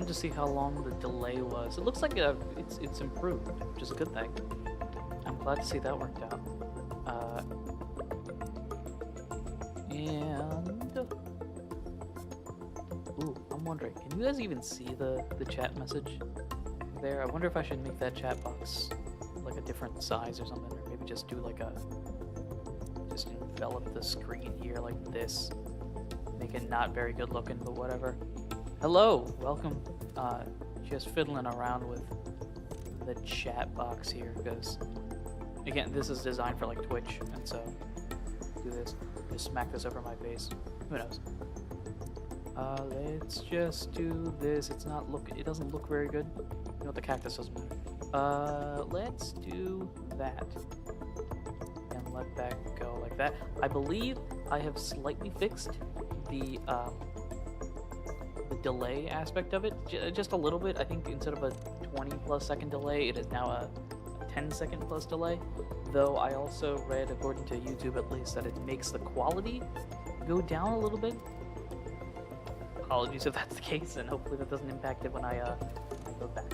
wanted to see how long the delay was. It looks like it's improved, which is a good thing. I'm glad to see that worked out. And ooh, I'm wondering, can you guys even see the chat message there? I wonder if I should make that chat box like a different size or something, or maybe just do like just envelop the screen here like this. Make it not very good looking, but whatever. Hello, welcome. Just fiddling around with the chat box here because, again, this is designed for like Twitch, and so do this. Just smack this over my face. Who knows? Let's just do this. It doesn't look very good. You know, the cactus doesn't matter. Let's do that. And let that go like that. I believe I have slightly fixed the delay aspect of it. Just a little bit. I think instead of a 20+ second delay, it is now a 10-second plus delay. Though I also read, according to YouTube at least, that it makes the quality go down a little bit. Apologies if that's the case, and hopefully that doesn't impact it when I go back.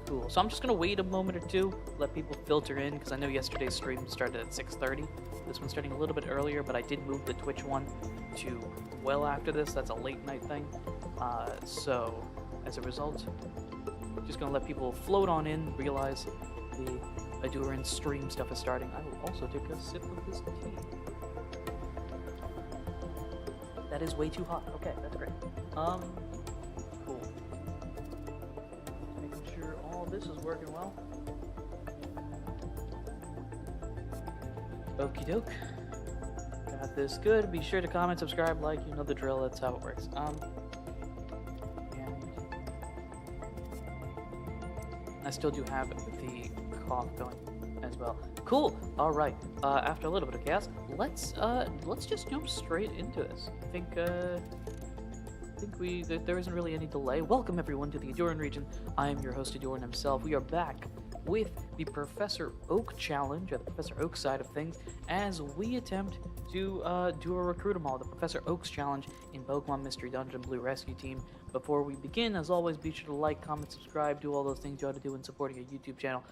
Cool. So I'm just gonna wait a moment or two, let people filter in, because I know yesterday's stream started at 6:30. This one's starting a little bit earlier, but I did move the Twitch one to well after this. That's a late night thing. So as a result, just gonna let people float on in, realize the Ahdurin stream stuff is starting. I will also take a sip of this tea. That is way too hot. Okay, that's great. Cool. Making sure all this is working well. Okie doke. Got this good. Be sure to comment, subscribe, like, you know the drill. That's how it works. And I still do have the cough going as well. Cool. All right. After a little bit of chaos, let's just jump straight into this. I think there isn't really any delay. Welcome everyone to the Ahdurin region. I am your host Ahdurin himself. We are back with the Professor Oak challenge, or the Professor Oak side of things, as we attempt to do a recruit-em-all, the Professor Oak's challenge in Pokemon Mystery Dungeon Blue Rescue Team. Before we begin, as always, be sure to like, comment, subscribe, do all those things you ought to do in supporting a YouTube channel,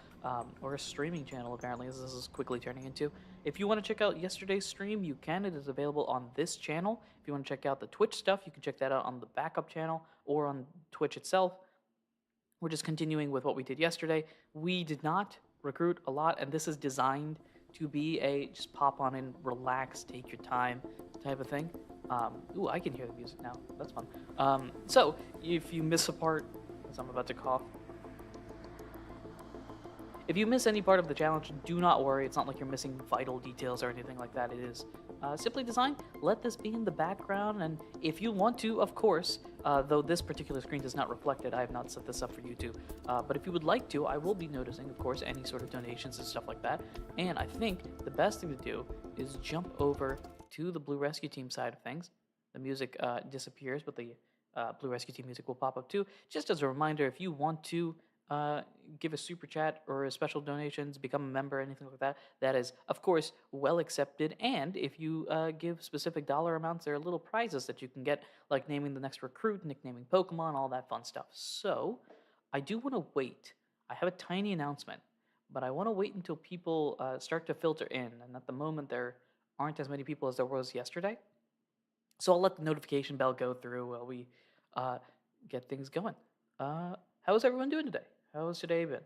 or a streaming channel, apparently, as this is quickly turning into. If you want to check out yesterday's stream, you can. It is available on this channel. If you want to check out the Twitch stuff, you can check that out on the backup channel or on Twitch itself. We're just continuing with what we did yesterday. We did not recruit a lot, and this is designed to be a just pop on in, relax, take your time type of thing. Ooh, I can hear the music now. That's fun. So, if you miss a part, as I'm about to cough, if you miss any part of the challenge, do not worry. It's not like you're missing vital details or anything like that. It is simply designed. Let this be in the background, and if you want to, of course, though this particular screen does not reflect it, I have not set this up for YouTube. But if you would like to, I will be noticing, of course, any sort of donations and stuff like that. And I think the best thing to do is jump over to the Blue Rescue Team side of things. The music disappears, but the Blue Rescue Team music will pop up too. Just as a reminder, if you want to give a super chat or a special donations, become a member, anything like that, that is, of course, well accepted. And if you give specific dollar amounts, there are little prizes that you can get, like naming the next recruit, nicknaming Pokemon, all that fun stuff. So, I do want to wait. I have a tiny announcement, but I want to wait until people start to filter in. And at the moment, there aren't as many people as there was yesterday. So I'll let the notification bell go through while we get things going. How's everyone doing today? How's today been?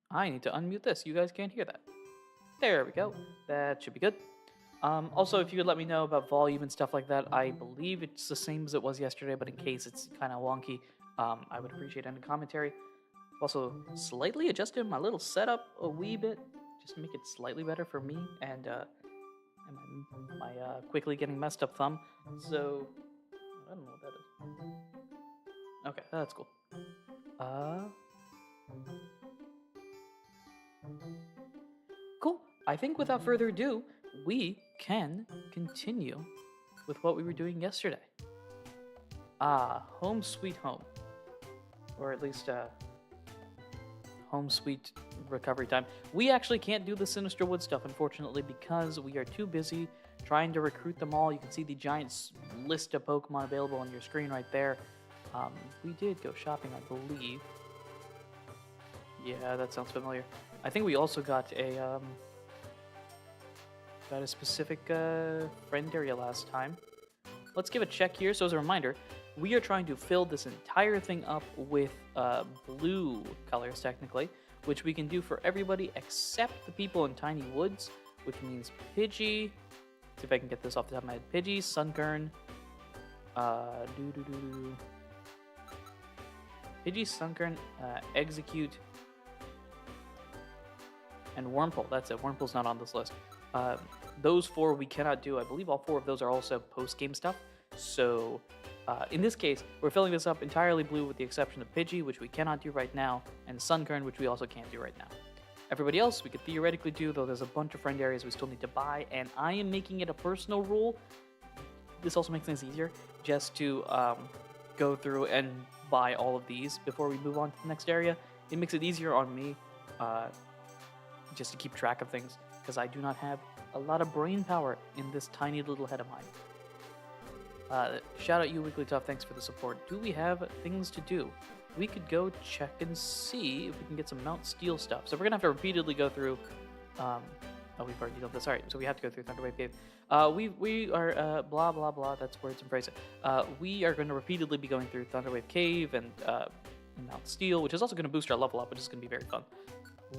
I need to unmute this. You guys can't hear that. There we go. That should be good. Also, if you could let me know about volume and stuff like that, I believe it's the same as it was yesterday, but in case it's kind of wonky, I would appreciate any commentary. Also, slightly adjusted my little setup a wee bit, just to make it slightly better for me and my quickly getting messed up thumb. So, I don't know what that is. Okay, that's cool. Cool. I think without further ado, we can continue with what we were doing yesterday. Home sweet home. Or at least, home sweet recovery time. We actually can't do the Sinister Wood stuff, unfortunately, because we are too busy trying to recruit them all. You can see the giant list of Pokemon available on your screen right there. We did go shopping, I believe. Yeah, that sounds familiar. I think we also got a specific friend area last time. Let's give a check here. So as a reminder, we are trying to fill this entire thing up with blue colors, technically, which we can do for everybody except the people in Tiny Woods, which means Pidgey. See if I can get this off the top of my head. Pidgey, Sunkern, Pidgey, Sunkern, Execute, and Wurmple. That's it. Wurmple's not on this list. Those 4 we cannot do. I believe all 4 of those are also post-game stuff. So in this case, we're filling this up entirely blue with the exception of Pidgey, which we cannot do right now, and Sunkern, which we also can't do right now. Everybody else we could theoretically do, though there's a bunch of friend areas we still need to buy, and I am making it a personal rule. This also makes things easier, just to go through and buy all of these before we move on to the next area. It makes it easier on me just to keep track of things, because I do not have a lot of brain power in this tiny little head of mine. Shout out you, Wigglytuff. Thanks for the support. Do we have things to do? We could go check and see if we can get some Mount Steel stuff. So we're going to have to repeatedly go through... oh, we've already done this. All right, so we have to go through Thunderwave Cave. We are... blah, blah, blah. That's words and phrases. We are going to repeatedly be going through Thunderwave Cave and Mount Steel, which is also going to boost our level up, which is going to be very fun.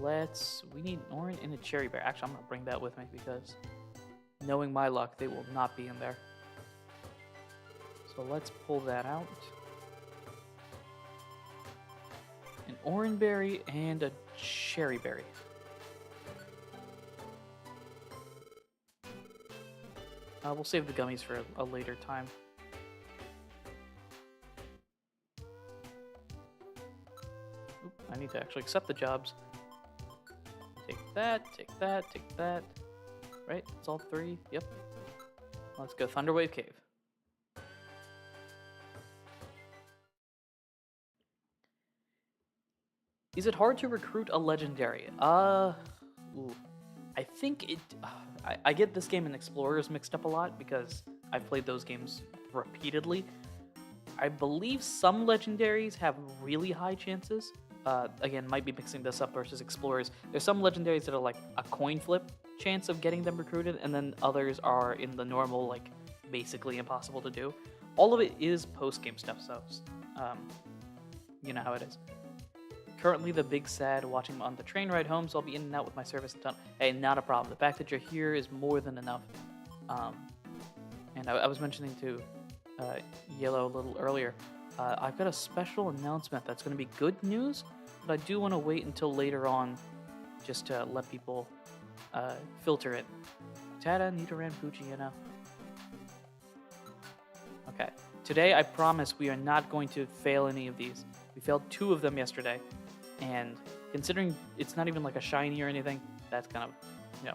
We need an orange and a cherry bear. Actually, I'm going to bring that with me because knowing my luck, they will not be in there. So let's pull that out. An orange berry and a cherry berry. We'll save the gummies for a later time. Oop, I need to actually accept the jobs. Take that, take that, take that. Right? It's all 3. Yep. Let's go Thunderwave Cave. Is it hard to recruit a legendary? I think it... I get this game and Explorers mixed up a lot because I've played those games repeatedly. I believe some legendaries have really high chances. Again, might be mixing this up versus Explorers. There's some legendaries that are like a coin flip chance of getting them recruited, and then others are in the normal, like, basically impossible to do. All of it is post-game stuff, so you know how it is. Currently the big sad watching on the train ride home, so I'll be in and out with my service and done. Hey, not a problem. The fact that you're here is more than enough. And I was mentioning to Yellow a little earlier, I've got a special announcement that's going to be good news, but I do want to wait until later on just to let people filter it. Tada, Nidoran, Poochyena. Okay. Today, I promise we are not going to fail any of these. We failed 2 of them yesterday. And considering it's not even like a shiny or anything, that's kind of, you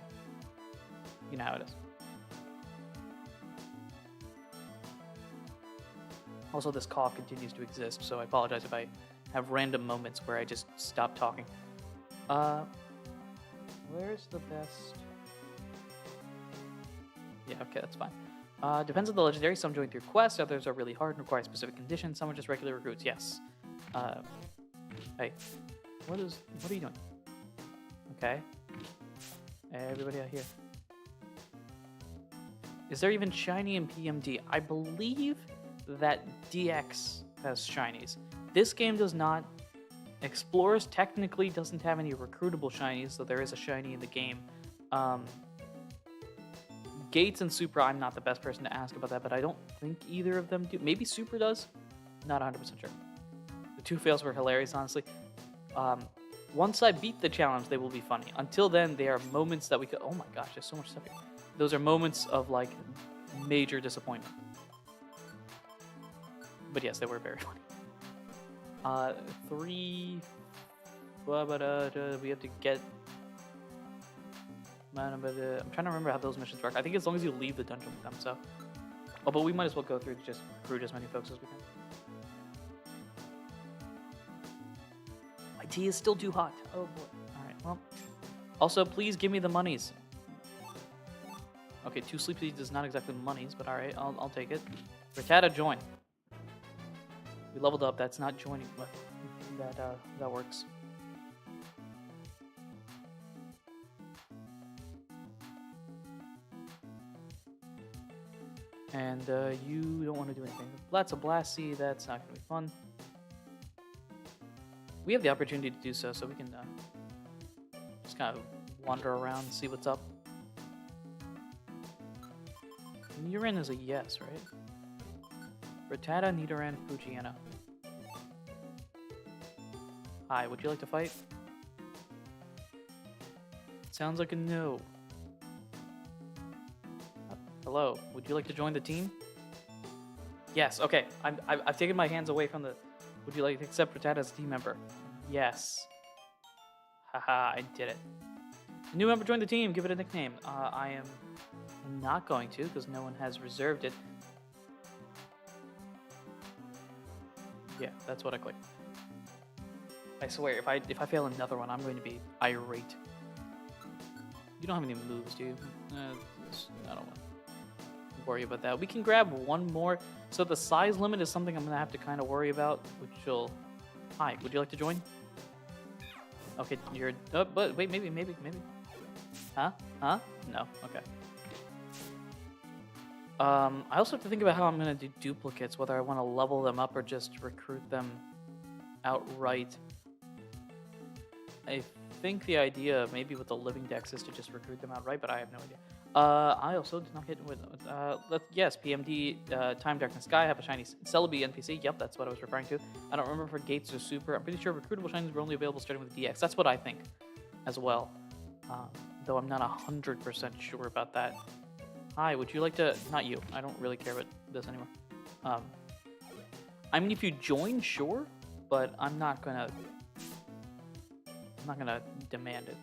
know how it is. Also, this cough continues to exist, so I apologize if I have random moments where I just stop talking. Where's the best? Yeah, okay, that's fine. Depends on the legendary. Some join through quests, others are really hard and require specific conditions. Some are just regular recruits. Yes. Hey, what are you doing? Okay. Everybody out here. Is there even shiny in PMD? I believe that DX has shinies. This game does not. Explorers technically doesn't have any recruitable shinies, so there is a shiny in the game. Gates and Supra, I'm not the best person to ask about that, but I don't think either of them do. Maybe Supra does? Not 100% sure. The 2 fails were hilarious, honestly. Once I beat the challenge, they will be funny. Until then, they are moments that we could... Oh my gosh, there's so much stuff here. Those are moments of, like, major disappointment. But yes, they were very funny. 3... we have to get... I'm trying to remember how those missions work. I think as long as you leave the dungeon with them, so... Oh, but we might as well go through to just recruit as many folks as we can. My tea is still too hot. Oh boy. Alright, well... Also, please give me the monies. Okay, Okay, 2 sleep seeds is not exactly monies, but alright, I'll take it. Rattata, join. We leveled up, that's not joining, but that works. And you don't want to do anything. That's a blast seed, that's not going to be fun. We have the opportunity to do so, so we can just kind of wander around and see what's up. Nidoran is a yes, right? Rattata, Nidoran, Fujiana. Hi, would you like to fight? Sounds like a no. Hello, would you like to join the team? Yes, okay. I've taken my hands away from the... Would you like to accept Rattata as a team member? Yes. Haha, I did it. A new member joined the team, give it a nickname. I am not going to, because no one has reserved it. Yeah, that's what I clicked. I swear, if I fail another one, I'm going to be irate. You don't have any moves, do you? I don't want to worry about that. We can grab one more. So the size limit is something I'm going to have to kind of worry about, which will... Hi, would you like to join? Okay, you're... but wait, maybe. Huh? No, okay. I also have to think about how I'm going to do duplicates, whether I want to level them up or just recruit them outright. I think the idea, maybe with the living dex, is to just recruit them outright, but I have no idea. I also did not get with... yes, PMD, Time, Darkness, Sky, have a shiny Celebi NPC. Yep, that's what I was referring to. I don't remember for Gates or Super. I'm pretty sure recruitable shinies were only available starting with DX. That's what I think as well. Though I'm not 100% sure about that. Hi, would you like to... Not you. I don't really care about this anymore. I mean, if you join, sure, but I'm not gonna demand it.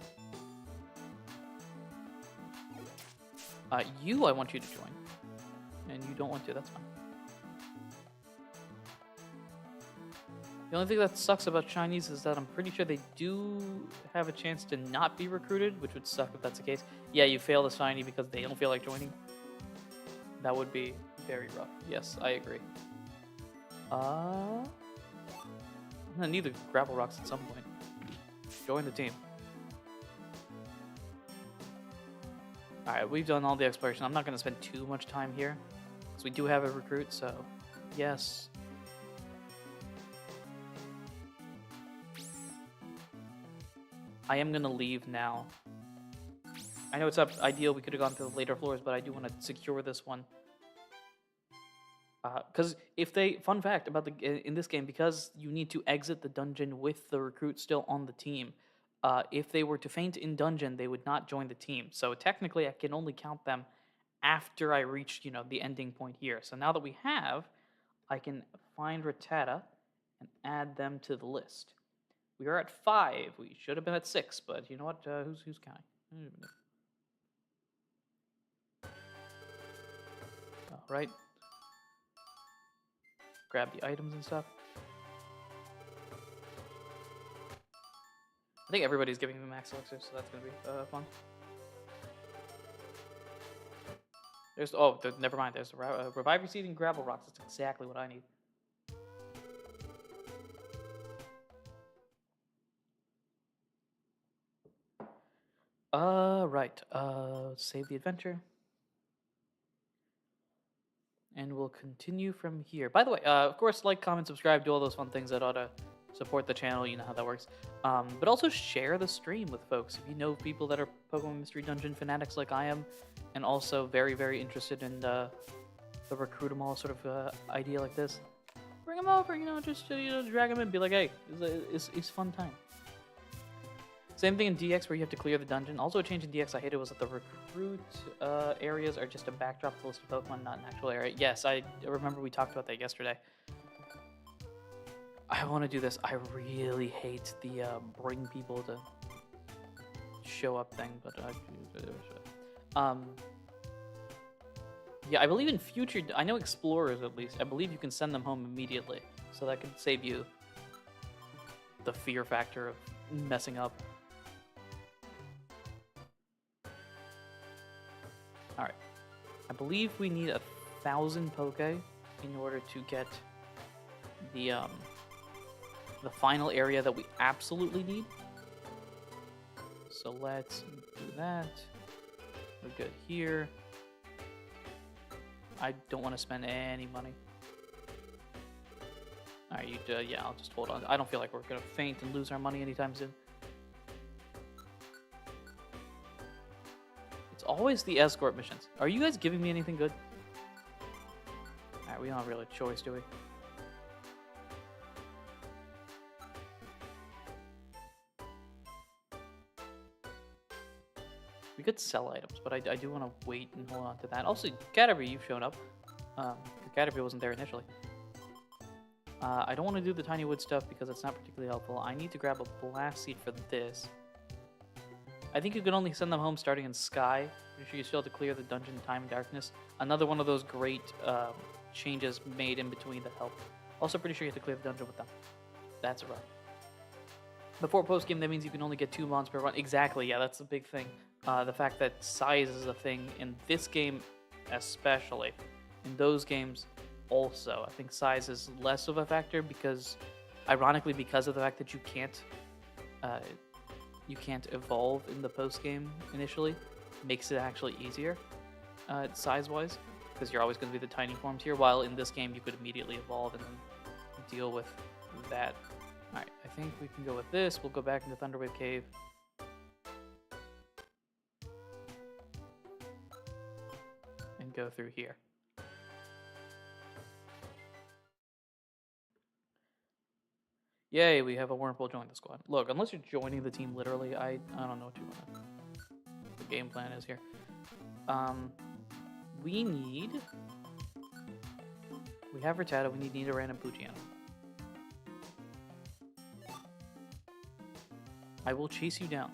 I want you to join. And you don't want to, that's fine. The only thing that sucks about shinies is that I'm pretty sure they do have a chance to not be recruited, which would suck if that's the case. Yeah, you fail the shiny because they don't feel like joining. That would be very rough. Yes, I agree. I'm gonna need the grapple rocks at some point. Join the team. Alright, we've done all the exploration. I'm not going to spend too much time here, because we do have a recruit, so yes. I am going to leave now. I know it's ideal, we could have gone to the later floors, but I do want to secure this one. Because if they... Fun fact about in this game, because you need to exit the dungeon with the recruit still on the team, if they were to faint in dungeon, they would not join the team. So technically, I can only count them after I reached, the ending point here. So now that we have, I can find Rattata and add them to the list. We are at 5. We should have been at 6, but you know what? Who's counting? All right. Grab the items and stuff. I think everybody's giving me max elixir, so that's gonna be fun. There's never mind. There's revive your seed and gravel rocks. That's exactly what I need. Right. Save the adventure, and we'll continue from here. By the way, of course, like, comment, subscribe, do all those fun things that ought to support the channel. You know how that works. But also share the stream with folks. If you know people that are Pokemon Mystery Dungeon fanatics like I am, and also very, very interested in the recruit them all sort of idea like this, bring them over. Just drag them in. Be like, hey, it's fun time. Same thing in DX where you have to clear the dungeon. Also, a change in DX I hated was that the recruit areas are just a backdrop to list of Pokemon, not an actual area. Yes, I remember we talked about that yesterday. I want to do this. I really hate the bring people to show up thing, but yeah, I believe in future. I know explorers at least. I believe you can send them home immediately, so that could save you the fear factor of messing up. All right, I believe we need 1,000 poke in order to get the final area that we absolutely need. So let's do that. We're good here. I don't want to spend any money. Alright, yeah, I'll just hold on. I don't feel like we're gonna faint and lose our money anytime soon. It's always the escort missions. Are you guys giving me anything good? Alright, we don't have really a choice, do we? We could sell items, but I do want to wait and hold on to that. Also, Caterpie, you've shown up. Caterpie wasn't there initially. I don't want to do the tiny wood stuff because it's not particularly helpful. I need to grab a blast seed for this. I think you can only send them home starting in Sky. Pretty sure you still have to clear the dungeon Time and Darkness. Another one of those great changes made in between that help. Also pretty sure you have to clear the dungeon with them. That's a run. Before post-game, that means you can only get 2 mons per run. Exactly, yeah, that's a big thing. The fact that size is a thing in this game especially. In those games also. I think size is less of a factor because, ironically, because of the fact that you can't evolve in the post-game initially, makes it actually easier size-wise, because you're always going to be the tiny forms here, while in this game you could immediately evolve and then deal with that. Alright, I think we can go with this. We'll go back into Thunderwave Cave. And go through here. Yay, we have a Wurmple join the squad. Look, unless you're joining the team literally, I don't know what you want. The game plan is here. We have Rattata, we need a random Poochiano. I will chase you down.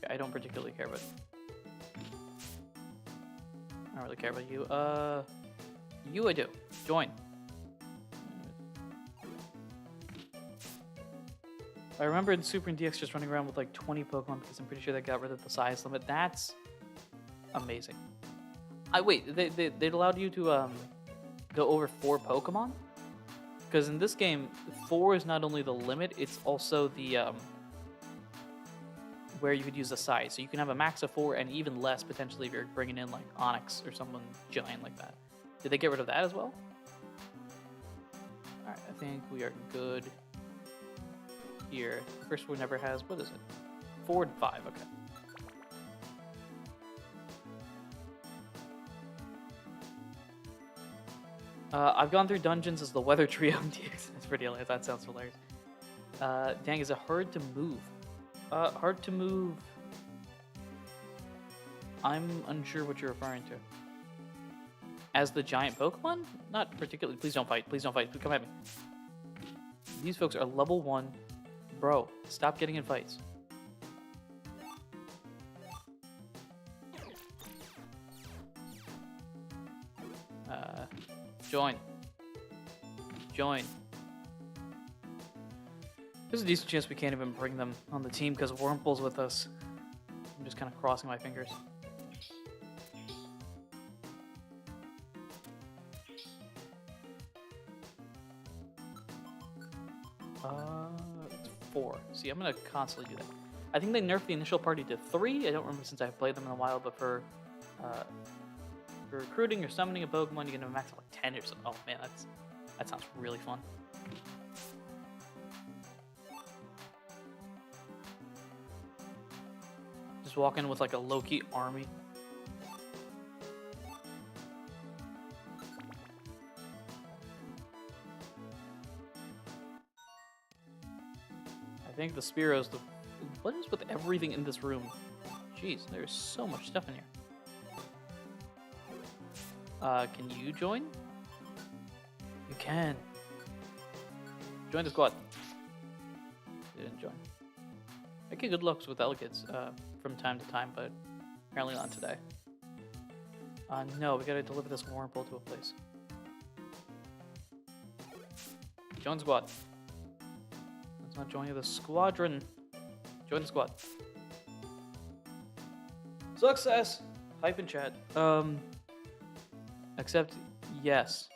I don't particularly care about you. I don't really care about you. You I do. Join. I remember in Super and DX just running around with like 20 Pokemon because I'm pretty sure they got rid of the size limit. That's amazing. Wait, they allowed you to go over 4 Pokemon? Because in this game, 4 is not only the limit, it's also the where you could use the size. So you can have a max of 4 and even less potentially if you're bringing in like Onyx or someone giant like that. Did they get rid of that as well? Alright, I think we are good here. The first one never has, what is it? 4 and 5, okay. I've gone through dungeons as the Weather Trio in DX. That's pretty hilarious. That sounds hilarious. Dang, is it hard to move? Hard to move. I'm unsure what you're referring to. As the giant Pokemon? Not particularly. Please don't fight. Please don't fight. Come at me. These folks are level 1. Bro, stop getting in fights. Join. Join. There's a decent chance we can't even bring them on the team because Wurmple's with us. I'm just kind of crossing my fingers. It's 4. See, I'm gonna constantly do that. I think they nerfed the initial party to 3. I don't remember since I've played them in a while, but for recruiting or summoning a Pokemon, you can have a max of like 10 or something. Oh man, that sounds really fun. Just walk in with like a low-key army. I think the Spearo's the... What is with everything in this room? Jeez, there's so much stuff in here. Can you join? You can. Join the squad. You didn't join. I get good looks with Elgids from time to time, but apparently not today. No, we gotta deliver this Wurmple to a place. Join the squad. Let's not join the squadron. Join the squad. Success! Type in chat. Accept yes.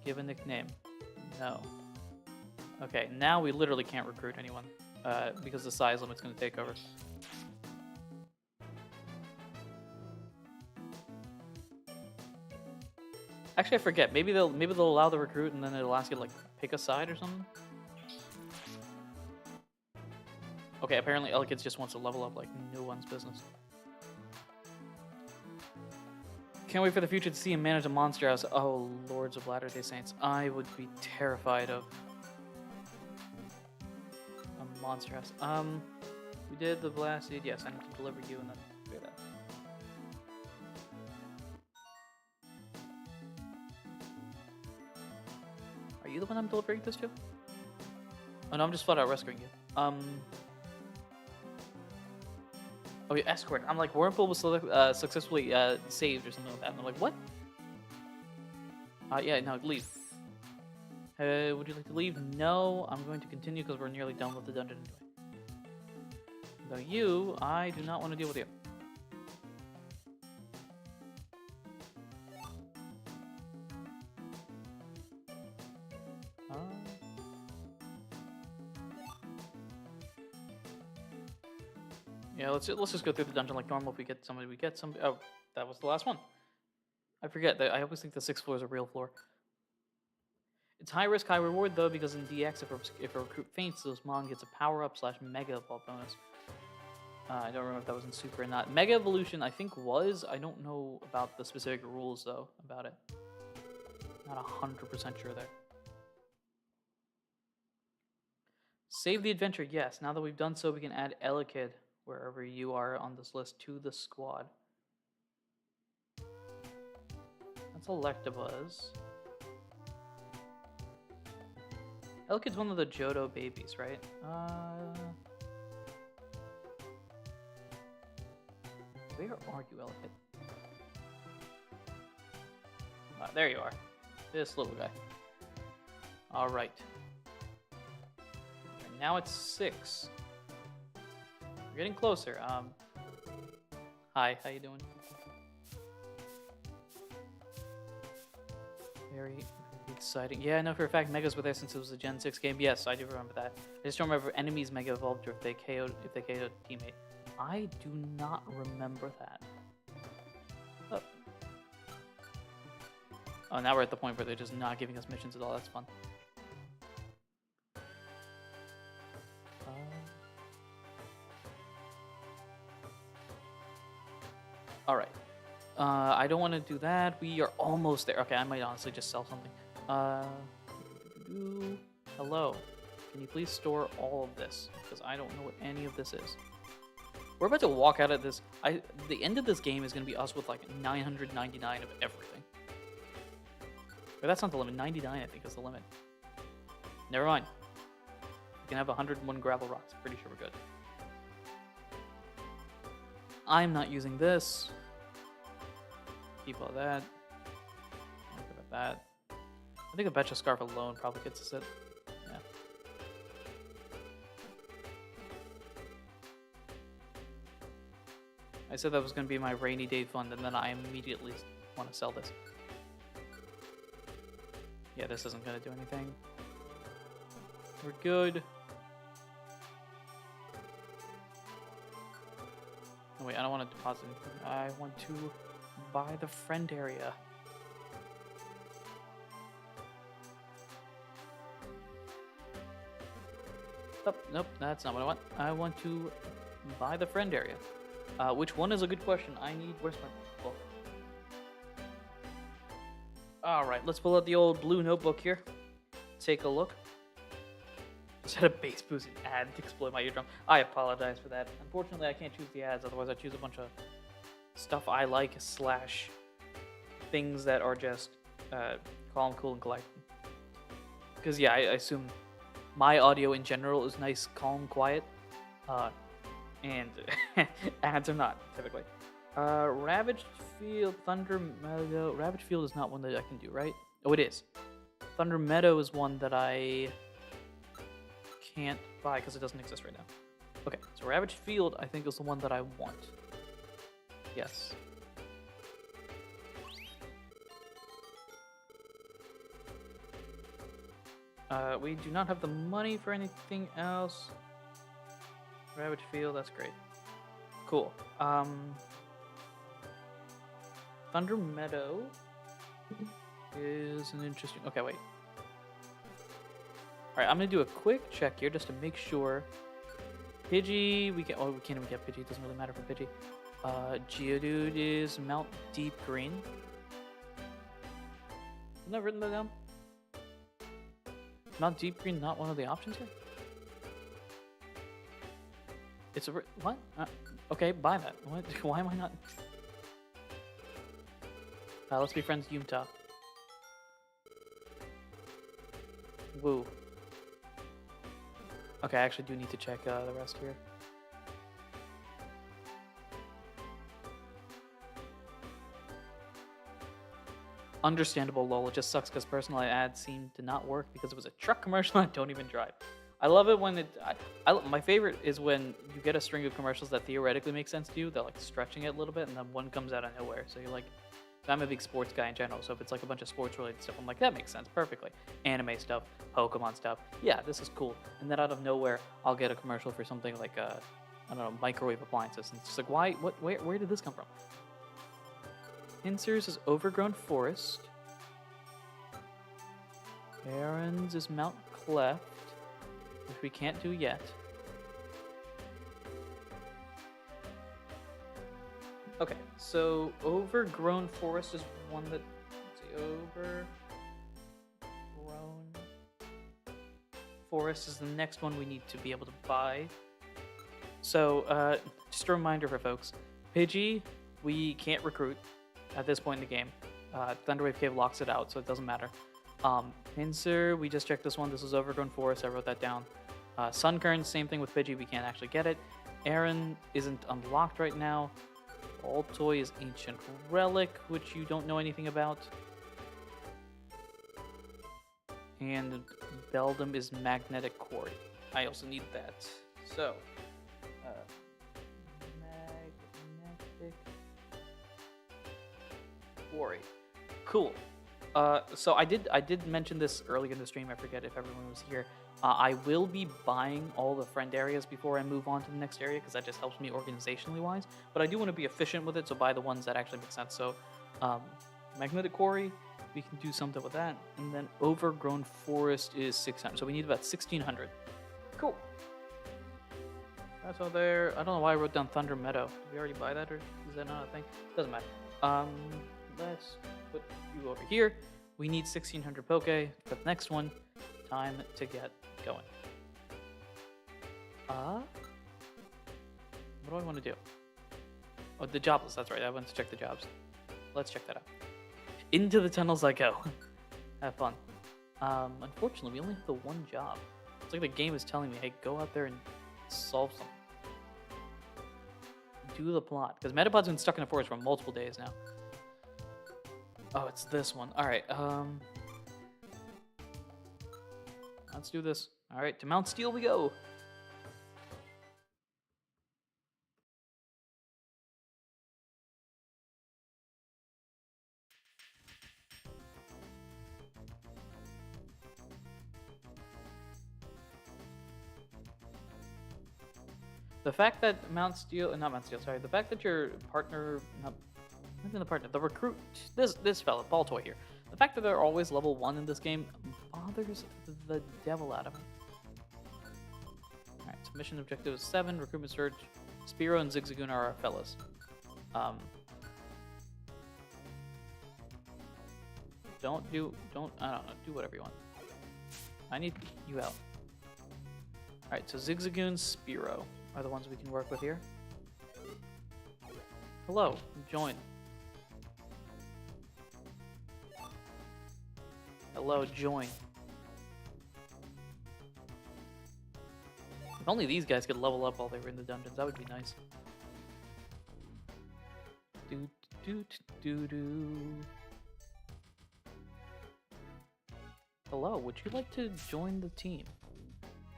Give a nickname. No. Okay, now we literally can't recruit anyone because the size limit's going to take over. Actually, I forget. Maybe they'll allow the recruit and then it'll ask you to like pick a side or something. Okay, apparently Elkids just wants to level up like no one's business. Can't wait for the future to see him manage a monster house. Oh, Lords of Latter-day Saints. I would be terrified of a monster house. We did the blast seed. Yes, I need to deliver you and then do that. Are you the one I'm delivering this to? Oh no, I'm just flat out rescuing you. Oh yeah, escort. I'm like, Wormpool was successfully saved or something like that. And I'm like, what? Yeah, no, leave. Would you like to leave? No, I'm going to continue because we're nearly done with the dungeon anyway. Though you, I do not want to deal with you. Yeah, let's just go through the dungeon like normal. If we get somebody, we get some. Oh, that was the last one. I forget that. I always think the 6th floor is a real floor. It's high risk, high reward though, because in DX, if a recruit faints, those Mon gets a power up / mega evolve bonus. I don't remember if that was in Super or not. Mega evolution, I think was. I don't know about the specific rules though about it. Not 100% sure there. Save the adventure. Yes. Now that we've done so, we can add Elekid wherever you are on this list to the squad. That's Electabuzz. Elekid's one of the Johto babies, right? Where are you, Elekid? There you are. This little guy. Alright. Now it's 6. We're getting closer. Hi, how you doing? Very exciting. Yeah, I know for a fact Megas were there since it was a Gen 6 game. Yes, I do remember that. I just don't remember if enemies Mega evolved or if they KO'd a teammate. I do not remember that. Oh, now we're at the point where they're just not giving us missions at all. That's fun. Alright. I don't want to do that. We are almost there. Okay, I might honestly just sell something. Hello. Can you please store all of this? Because I don't know what any of this is. We're about to walk out of this. The end of this game is going to be us with like 999 of everything. But that's not the limit. 99, I think, is the limit. Never mind. We can have 101 gravel rocks. Pretty sure we're good. I'm not using this. Keep all that. Don't care about that. I think a Betcha Scarf alone probably gets us it. Yeah. I said that was going to be my rainy day fund, and then I immediately want to sell this. Yeah, this isn't going to do anything. We're good. Oh, wait, I don't want to deposit anything. I want to buy the friend area. Oh, nope, that's not what I want. I want to buy the friend area. Which one is a good question? Where's my book? Alright, let's pull out the old blue notebook here. Take a look. Just had a bass boosting ad to explode my eardrum. I apologize for that. Unfortunately, I can't choose the ads, otherwise I'd choose a bunch of stuff I like / things that are just calm, cool, and collected. Because, yeah, I assume my audio in general is nice, calm, quiet. And ads are not, typically. Ravaged Field, Thunder Meadow. Ravaged Field is not one that I can do, right? Oh, it is. Thunder Meadow is one that I can't buy because it doesn't exist right now. Okay, so Ravaged Field, I think, is the one that I want. Yes. We do not have the money for anything else. Ravaged Field, that's great. Cool. Thunder Meadow is an interesting... Okay, wait. Alright, I'm gonna do a quick check here just to make sure. Pidgey, we can... Oh, we can't even get Pidgey. It doesn't really matter for Pidgey. Geodude is Mount Deep Green. Isn't that written that down? Mount Deep Green not one of the options here? It's a... What? Okay, buy that. What? Why am I not... let's be friends, Yumta. Woo. Okay, I actually do need to check the rest here. Understandable, lol. It just sucks because personal ads seem to not work because it was a truck commercial I don't even drive. I love it when it... my favorite is when you get a string of commercials that theoretically make sense to you. They're like stretching it a little bit and then one comes out of nowhere. So you're like... I'm a big sports guy in general, so if it's like a bunch of sports-related stuff, I'm like, that makes sense perfectly. Anime stuff, Pokemon stuff, yeah, this is cool. And then out of nowhere, I'll get a commercial for something like, I don't know, microwave appliances. And it's just like, why? What? Where did this come from? Pincers is Overgrown Forest. Aaron's is Mount Cleft, which we can't do yet. Okay, so Overgrown Forest is one that... Let's see, Overgrown Forest is the next one we need to be able to buy. So, just a reminder for folks. Pidgey, we can't recruit at this point in the game. Thunderwave Cave locks it out, so it doesn't matter. Pinsir, we just checked this one. This is Overgrown Forest. I wrote that down. Sunkern, same thing with Pidgey. We can't actually get it. Aaron isn't unlocked right now. Altoy is Ancient Relic, which you don't know anything about. And Beldum is Magnetic Quarry. I also need that. So, Magnetic Quarry. Cool. So I did mention this earlier in the stream. I forget if everyone was here. I will be buying all the friend areas before I move on to the next area because that just helps me organizationally wise. But I do want to be efficient with it, so buy the ones that actually make sense. So, Magnetic Quarry, we can do something with that. And then Overgrown Forest is 600. So we need about 1,600. Cool. That's all there. I don't know why I wrote down Thunder Meadow. Did we already buy that, or is that not a thing? Doesn't matter. Let's put you over here. We need 1,600 Poke for the next one. Time to get going. What do I want to do? Oh, the job list. That's right. I want to check the jobs. Let's check that out. Into the tunnels I go. Have fun. Unfortunately, we only have the one job. It's like the game is telling me, hey, go out there and solve something. Do the plot. Because Metapod's been stuck in a forest for multiple days now. Oh, it's this one. Alright, let's do this. Alright, to Mount Steel we go! The fact that the fact that your partner, the recruit, this fella, Baltoy here, the fact that they're always level 1 in this game bothers the devil out of me. Alright, so mission objective is 7, recruitment surge, Spearow and Zigzagoon are our fellas. I don't know, do whatever you want. I need you out. Alright, so Zigzagoon, Spearow are the ones we can work with here. Hello, join. Hello, join. If only these guys could level up while they were in the dungeons, that would be nice. Doot, doot, doo doo. Hello, would you like to join the team?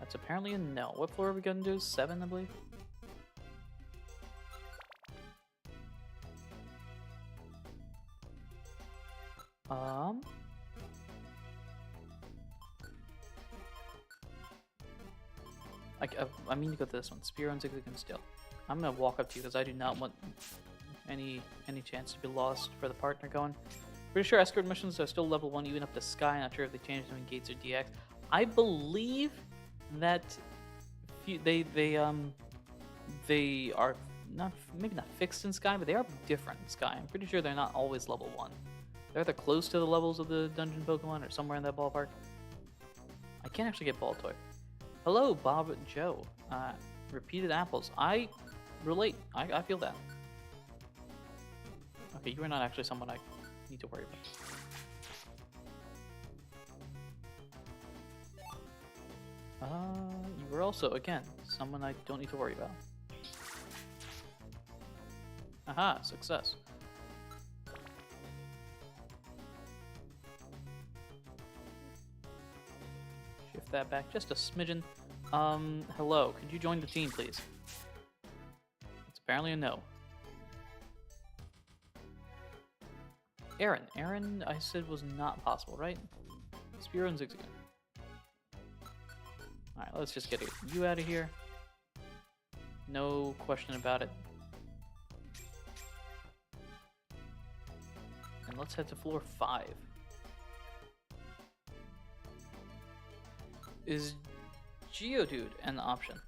That's apparently a no. What floor are we going to do? 7, I believe? I mean to go to this one. Spear on Zigzag and Still. I'm gonna walk up to you because I do not want any chance to be lost for the partner going. Pretty sure escort missions are still level 1 even up to Sky. Not sure if they changed them in Gates or DX. I believe that they are not, maybe not fixed in Sky, but they are different in Sky. I'm pretty sure they're not always level 1. They're either close to the levels of the dungeon Pokemon or somewhere in that ballpark. I can't actually get Ball Toy. Hello, Bob Joe. Repeated apples. I relate. I feel that. Okay, you are not actually someone I need to worry about. You were also, again, someone I don't need to worry about. Aha, success. Shift that back just a smidgen. Hello, could you join the team, please? It's apparently a no. Aaron, I said was not possible, right? Spear and Zigzag. Alright, let's just get you out of here. No question about it. And let's head to floor 5. Is Geodude an option?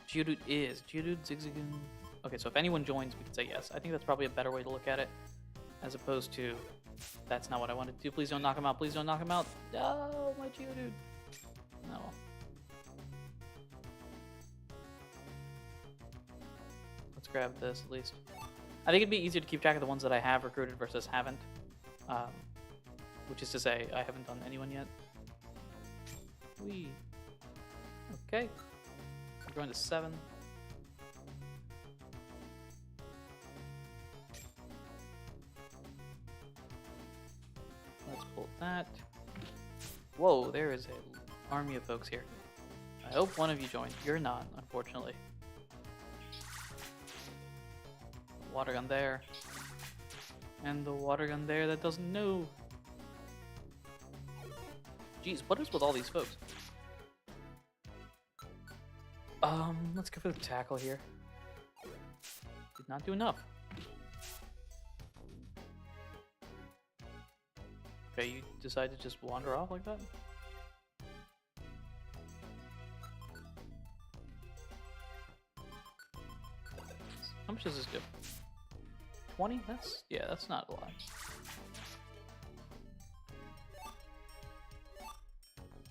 Geodude is. Geodude, Zigzagoon. Okay, so if anyone joins, we can say yes. I think that's probably a better way to look at it, as opposed to, that's not what I wanted to do. Please don't knock him out. Please don't knock him out. No, my Geodude. No. Let's grab this at least. I think it'd be easier to keep track of the ones that I have recruited versus haven't. Which is to say, I haven't done anyone yet. Whee. Okay. We're going to 7. Let's pull that. Whoa, there is an army of folks here. I hope one of you joined. You're not, unfortunately. Water gun there. And the water gun there that doesn't know. Jeez, what is with all these folks? Let's go for the tackle here. Did not do enough. Okay, you decide to just wander off like that? How much does this do? 20? That's not a lot.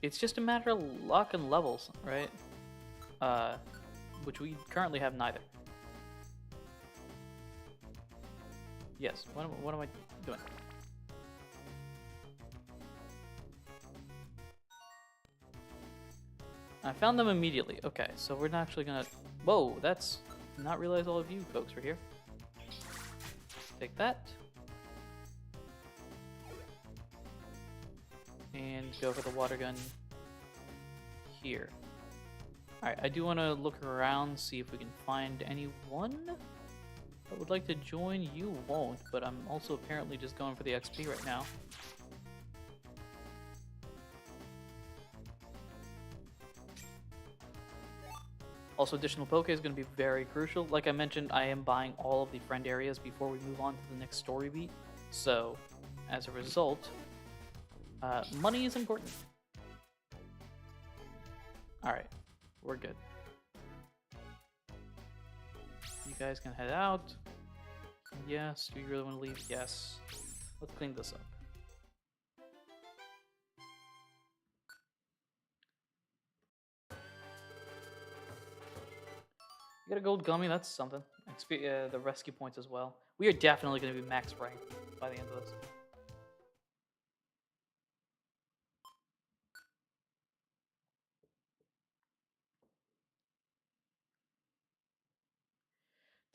It's just a matter of luck and levels, right? Which we currently have neither. Yes, what am I doing? I found them immediately. Okay, so we're not actually gonna... Whoa, that's... Not realize all of you folks were here. Take that. And go for the water gun here. Alright, I do want to look around, see if we can find anyone that would like to join. You won't, but I'm also apparently just going for the XP right now. Also, additional Poke is going to be very crucial. Like I mentioned, I am buying all of the friend areas before we move on to the next story beat. So, as a result, money is important. Alright, we're good. You guys can head out. Yes, do you really want to leave? Yes. Let's clean this up. You got a gold gummy, that's something. The rescue points as well. We are definitely going to be max ranked by the end of this.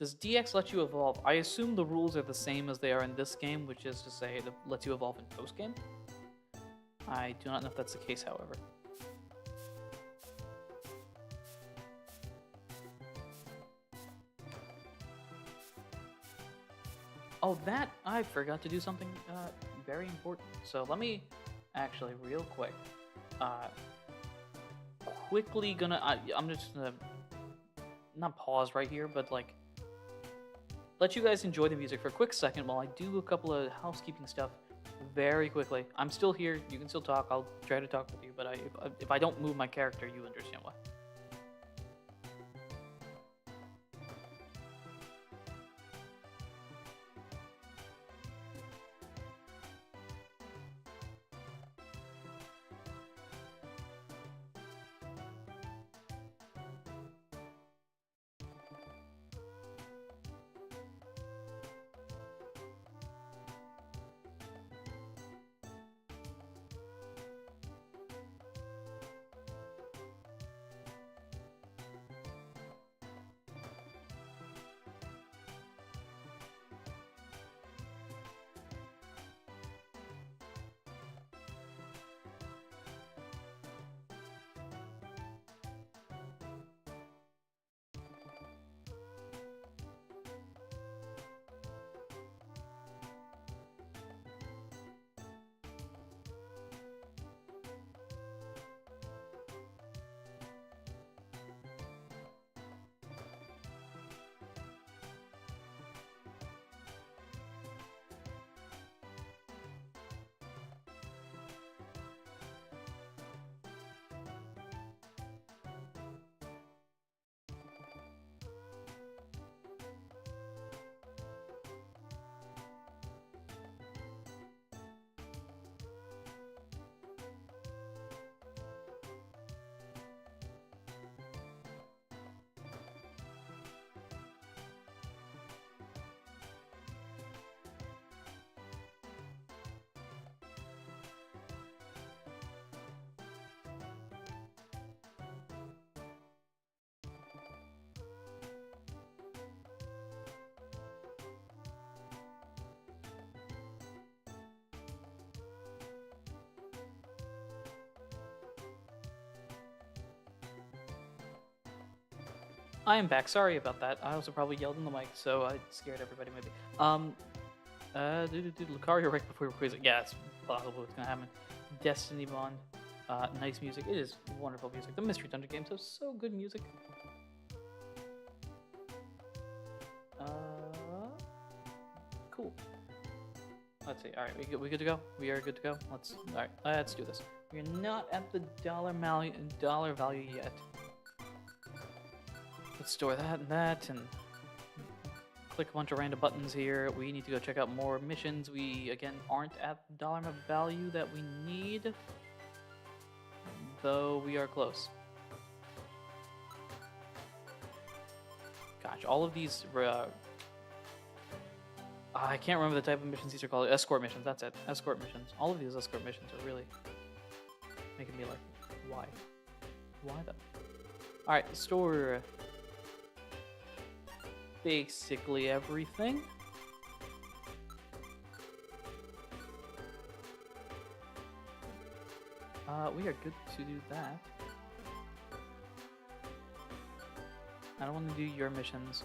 Does DX let you evolve? I assume the rules are the same as they are in this game, which is to say it lets you evolve in post-game. I do not know if that's the case, however. Oh, that I forgot to do something very important. So let me actually real quick, uh, quickly gonna. I'm just gonna not pause right here, but like let you guys enjoy the music for a quick second while I do a couple of housekeeping stuff very quickly. I'm still here. You can still talk. I'll try to talk with you, but if I don't move my character, you understand why. I am back. Sorry about that. I also probably yelled in the mic, so I scared everybody maybe. Lucario right before we were quizzing. Yeah, it's possible it's gonna happen. Destiny Bond. Nice music. It is wonderful music. The Mystery Dungeon games have so good music. Cool. Let's see. All right, we good to go. We are good to go. All right. Let's do this. We're not at the dollar value yet. Let's store that and that, and click a bunch of random buttons here. We need to go check out more missions. We, again, aren't at the dollar value that we need, though we are close. Gosh, all of these... I can't remember the type of missions these are called. Escort missions, that's it. Escort missions. All of these escort missions are really making me like, why? Why though? Alright, store... basically everything. We are good to do that. I don't want to do your missions.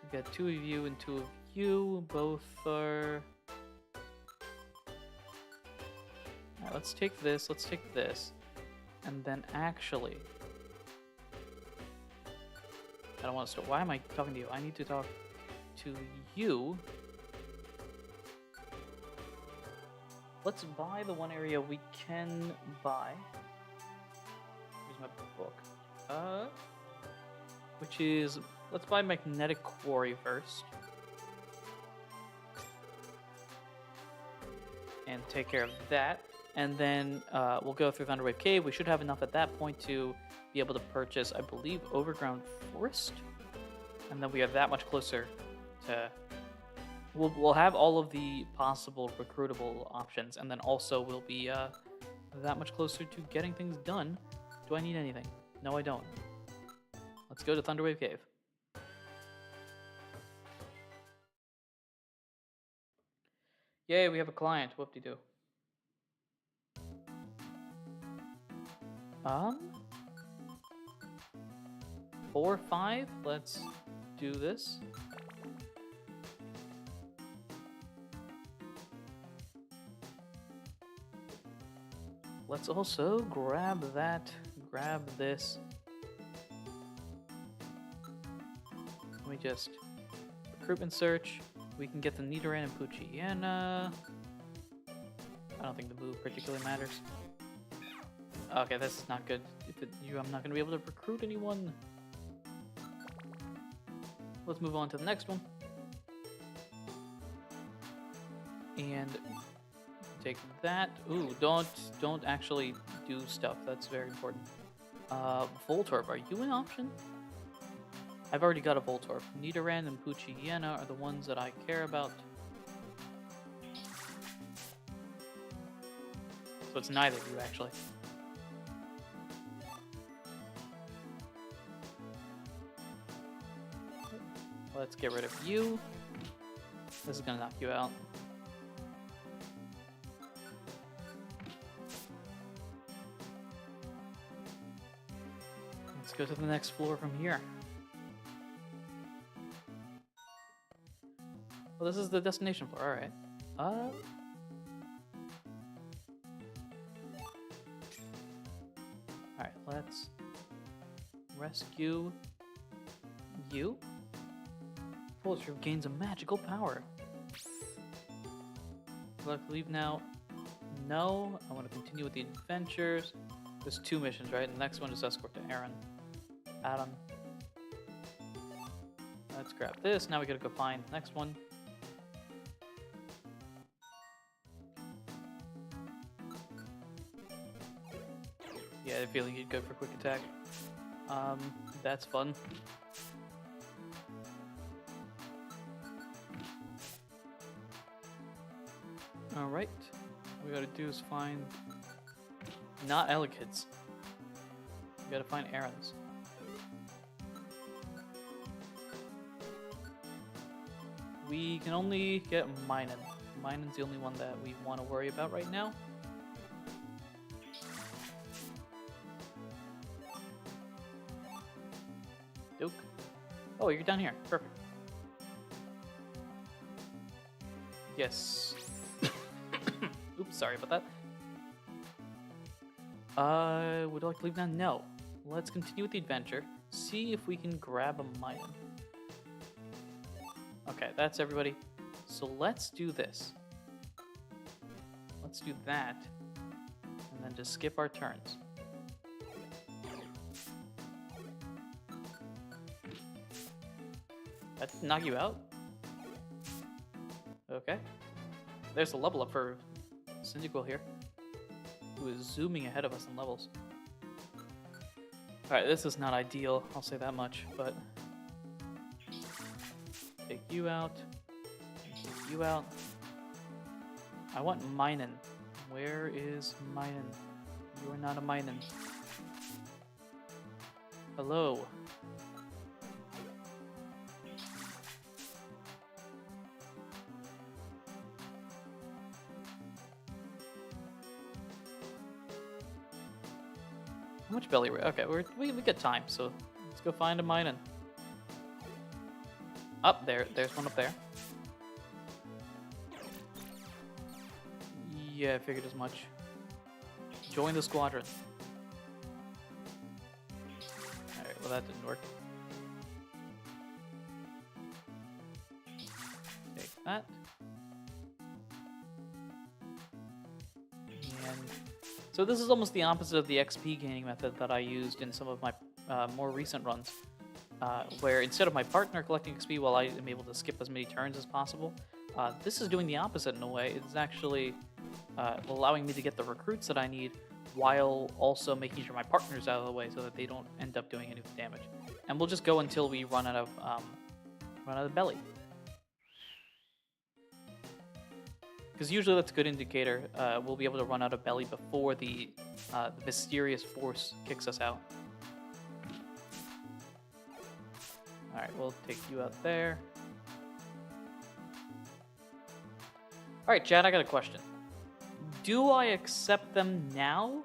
We've got 2 of you and 2 of you. Both are... Alright, let's take this, and then actually... I don't want to start. Why am I talking to you? I need to talk to you. Let's buy the one area we can buy. Here's my book. Which is, let's buy Magnetic Quarry first. And take care of that. And then we'll go through Thunderwave Cave. We should have enough at that point to be able to purchase, I believe, Overground Forest. And then we are that much closer to... We'll have all of the possible recruitable options, and then also we'll be that much closer to getting things done. Do I need anything? No, I don't. Let's go to Thunderwave Cave. Yay, we have a client. Whoop-de-doo. 4, 5. Let's do this. let's also grab that, grab this. Let me just recruitment search. We can get the Nidoran and Poochyena. I don't think the move particularly matters. Okay, this is not good. I'm not going to be able to recruit anyone. Let's move on to the next one. And take that. Ooh, don't actually do stuff. That's very important. Voltorb, are you an option? I've already got a Voltorb. Nidoran and Poochyena are the ones that I care about. So it's neither of you, actually. Let's get rid of you. This is gonna knock you out. Let's go to the next floor from here. Well, this is the destination floor, alright. Alright, let's rescue you. Vulture gains a magical power. Do I have to leave now? No. I want to continue with the adventures. There's 2 missions, right? The next one is escort to Adam. Let's grab this. Now we gotta go find the next one. Yeah, I feel like you'd go for quick attack. That's fun. Alright, what we gotta do is find... not Elekids. We gotta find Aaron's. We can only get Minun. Minun's the only one that we want to worry about right now. Duke. Oh, you're down here. Perfect. Yes. Oops, sorry about that. Would I like to leave now? No. Let's continue with the adventure. See if we can grab a Minun. Okay, that's everybody. So let's do this. Let's do that. And then just skip our turns. That didn't knock you out? Okay. There's a level up for Cyndaquil here, who is zooming ahead of us in levels. Alright, this is not ideal, I'll say that much, but... take you out. Take you out. I want Minun. Where is Minun? You are not a Minun. Hello. How much belly? Okay, we got time, so let's go find a Minun. Up there, there's one up there. Yeah, I figured as much. Join the squadron. Alright, well that didn't work. Take that. And so this is almost the opposite of the XP gaining method that I used in some of my more recent runs. Where instead of my partner collecting XP while I am able to skip as many turns as possible, this is doing the opposite in a way. It's actually allowing me to get the recruits that I need while also making sure my partner's out of the way so that they don't end up doing any damage. And we'll just go until we run out of belly. Because usually that's a good indicator. We'll be able to run out of belly before the mysterious force kicks us out. Alright, we'll take you out there. Alright, Chad, I got a question. Do I accept them now?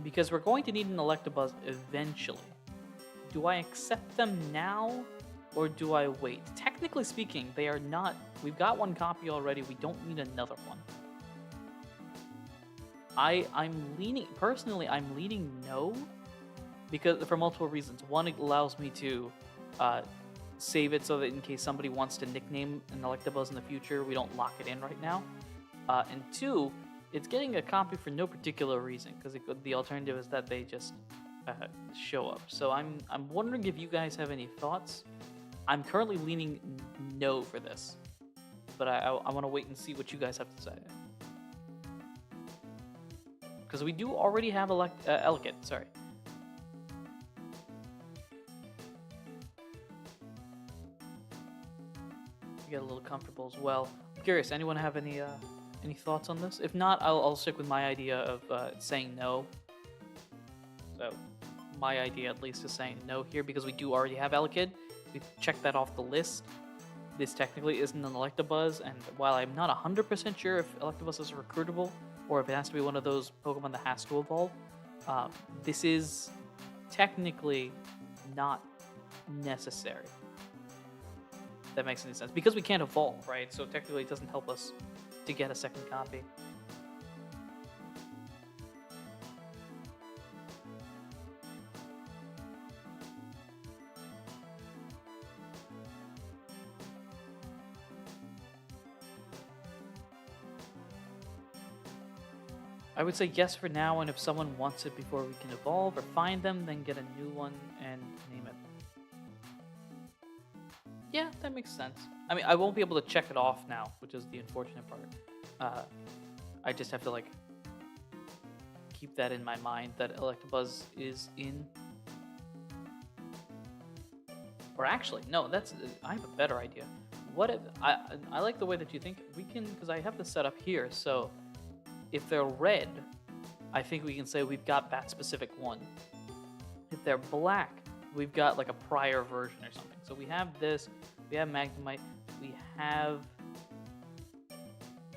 Because we're going to need an Electabuzz eventually. Do I accept them now, or do I wait? Technically speaking, they are not... we've got one copy already, we don't need another one. I'm leaning no, because for multiple reasons. One, it allows me to uh, save it so that in case somebody wants to nickname an Electabuzz in the future, we don't lock it in right now. And two, it's getting a copy for no particular reason, because the alternative is that they just uh, show up. So I'm wondering if you guys have any thoughts. I'm currently leaning no for this, but I want to wait and see what you guys have to say. Because we do already have Elekid, sorry. Get a little comfortable as well. I'm curious, anyone have any thoughts on this? If not, I'll stick with my idea of saying no. So my idea at least is saying no here because we do already have Elekid. We've checked that off the list. This technically isn't an Electabuzz, and while I'm not 100% sure if Electabuzz is recruitable or if it has to be one of those Pokemon that has to evolve, this is technically not necessary. That makes any sense because we can't evolve, right? So technically it doesn't help us to get a second copy. I would say yes for now, and if someone wants it before we can evolve or find them, then get a new one and name it. Yeah, that makes sense. I mean, I won't be able to check it off now, which is the unfortunate part. I just have to, like, keep that in my mind, that Electabuzz is in... Or actually, no, I have a better idea. What if... I like the way that you think. We can... Because I have this set up here, so... If they're red, I think we can say we've got that specific one. If they're black, we've got like a prior version or something. So we have this, we have Magnemite, we have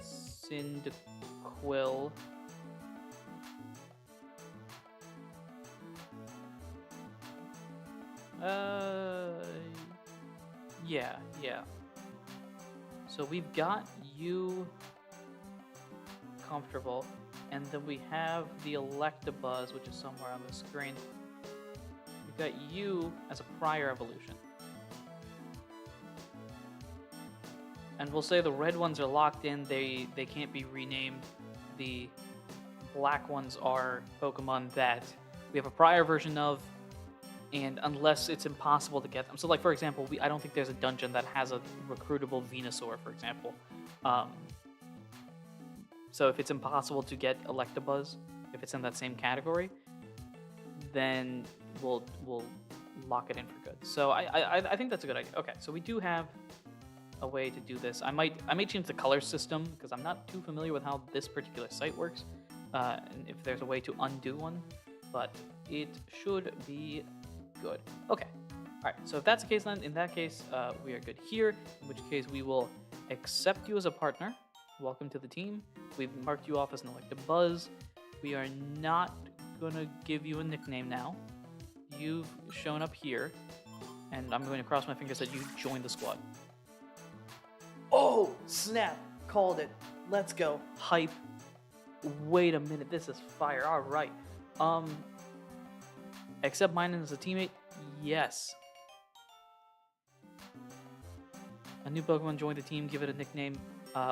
Cyndaquil. Yeah. So we've got you comfortable, and then we have the Electabuzz, which is somewhere on the screen. We've got you as a prior evolution. And we'll say the red ones are locked in, they can't be renamed. The black ones are Pokemon that we have a prior version of, and unless it's impossible to get them. So like, for example, I don't think there's a dungeon that has a recruitable Venusaur, for example. So if it's impossible to get Electabuzz, if it's in that same category, then we'll lock it in for good. So I think that's a good idea. Okay, so we do have a way to do this. I might change the color system because I'm not too familiar with how this particular site works, and if there's a way to undo one, but it should be good. Okay, all right. So if that's the case, then in that case, we are good here. In which case, we will accept you as a partner. Welcome to the team. We've marked you off as an Electabuzz. We are not gonna give you a nickname now. You've shown up here, and I'm going to cross my fingers that you joined the squad. Oh, snap! Called it. Let's go. Hype. Wait a minute, this is fire. All right. Accept mine as a teammate? Yes. A new Pokemon joined the team. Give it a nickname.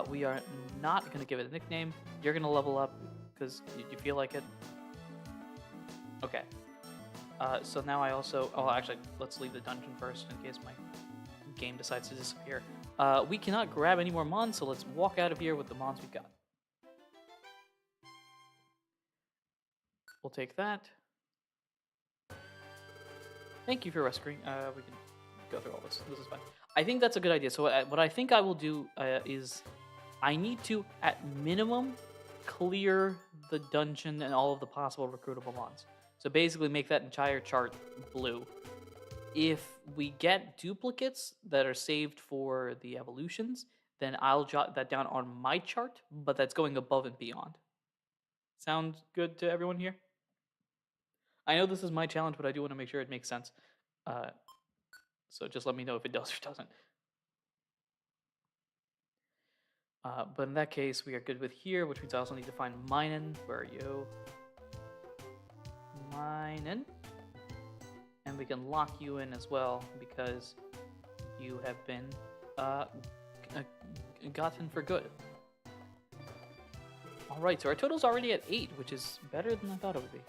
We are not going to give it a nickname. You're going to level up because you feel like it. Okay. So now I also... Oh, actually, let's leave the dungeon first in case my game decides to disappear. We cannot grab any more Mons, so let's walk out of here with the Mons we've got. We'll take that. Thank you for rescuing. We can go through all this. This is fine. I think that's a good idea. So what I think I will do is I need to, at minimum, clear the dungeon and all of the possible recruitable Mons. So basically make that entire chart blue. If we get duplicates that are saved for the evolutions, then I'll jot that down on my chart, but that's going above and beyond. Sound good to everyone here? I know this is my challenge, but I do want to make sure it makes sense. So just let me know if it does or doesn't. But in that case, we are good with here, which means I also need to find Minen. Where are you? Minen. And we can lock you in as well because you have been gotten for good. Alright, so our total's already at 8, which is better than I thought it would be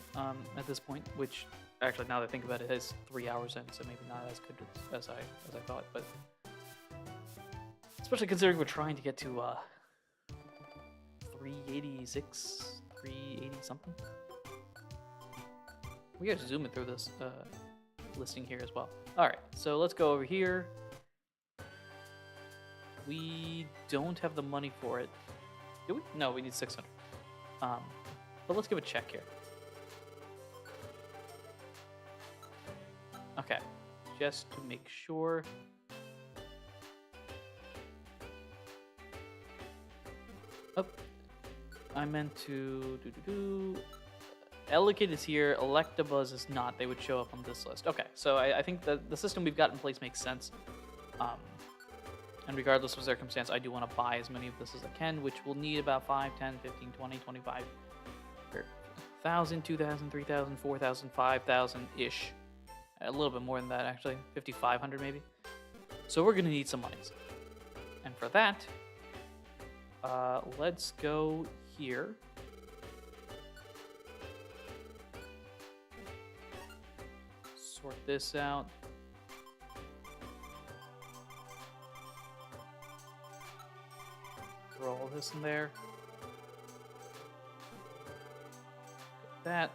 at this point, which actually, now that I think about it, is 3 hours in, so maybe not as good as I thought, but especially considering we're trying to get to 386, 380 something. We are zooming through this listing here as well. Alright, so let's go over here. We don't have the money for it. Do we? No, we need 600. But let's give a check here. Okay, just to make sure. Oh, I meant to Elegant is here, Electabuzz is not. They would show up on this list. Okay, so I think the system we've got in place makes sense. And regardless of circumstance, I do want to buy as many of this as I can, which will need about 5, 10, 15, 20, 25, 1,000, 2,000, 3,000, 4,000, 5,000-ish. A little bit more than that, actually. 5,500 maybe. So we're going to need some monies. And for that, let's go here. Sort this out. Throw all this in there. That.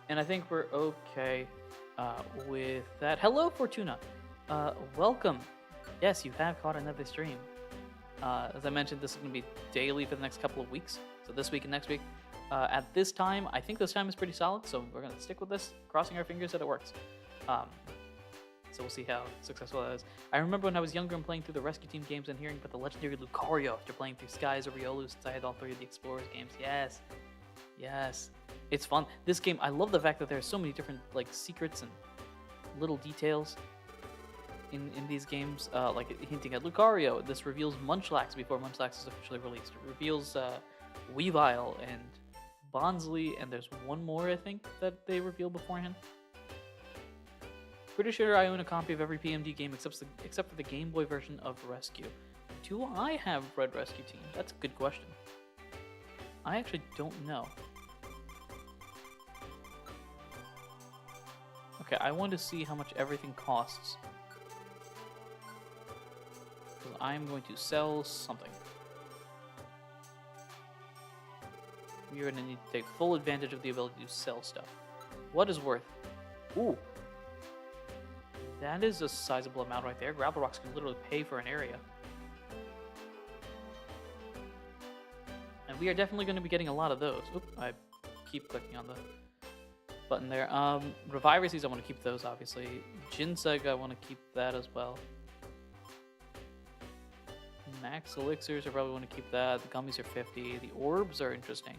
And I think we're okay with that. Hello, Fortuna. Welcome. Yes, you have caught another stream. As I mentioned, this is going to be daily for the next couple of weeks. So this week and next week. At this time, I think this time is pretty solid, so we're going to stick with this, crossing our fingers that it works. So we'll see how successful that is. I remember when I was younger and playing through the Rescue Team games and hearing about the legendary Lucario after playing through Skies or Riolu since I had all 3 of the Explorers games. Yes. Yes. It's fun. This game, I love the fact that there are so many different like secrets and little details in these games. Like hinting at Lucario. This reveals Munchlax before Munchlax is officially released. It reveals Weavile and Bonsley, and there's one more, I think, that they reveal beforehand. Pretty sure I own a copy of every PMD game except for the Game Boy version of Rescue. Do I have Red Rescue Team? That's a good question. I actually don't know. Okay, I want to see how much everything costs. Because I'm going to sell something. We are going to need to take full advantage of the ability to sell stuff. What is worth? Ooh. That is a sizable amount right there. Gravel Rocks can literally pay for an area. And we are definitely going to be getting a lot of those. Oop, I keep clicking on the button there. Reviruses, I want to keep those, obviously. Ginseg, I want to keep that as well. Max Elixirs, I probably want to keep that. The gummies are 50. The orbs are interesting.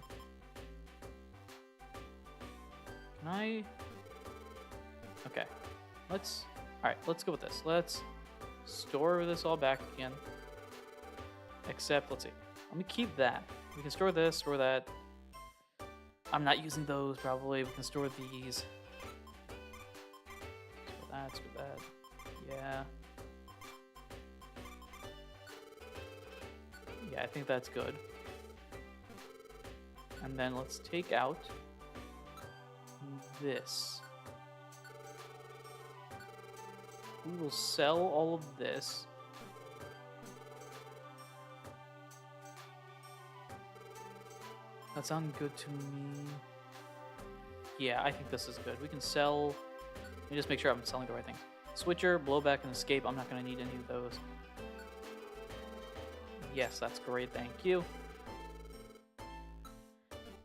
Can I... Okay. Let's... Alright, let's go with this. Let's store this all back again. Except, let's see. Let me keep that. We can store this, store that. I'm not using those, probably. We can store these. Store that. Yeah. Yeah, I think that's good. And then let's take out this. We will sell all of this. That sounds good to me. Yeah, I think this is good. We can sell... Let me just make sure I'm selling the right things. Switcher, blowback, and escape. I'm not going to need any of those. Yes, that's great. Thank you.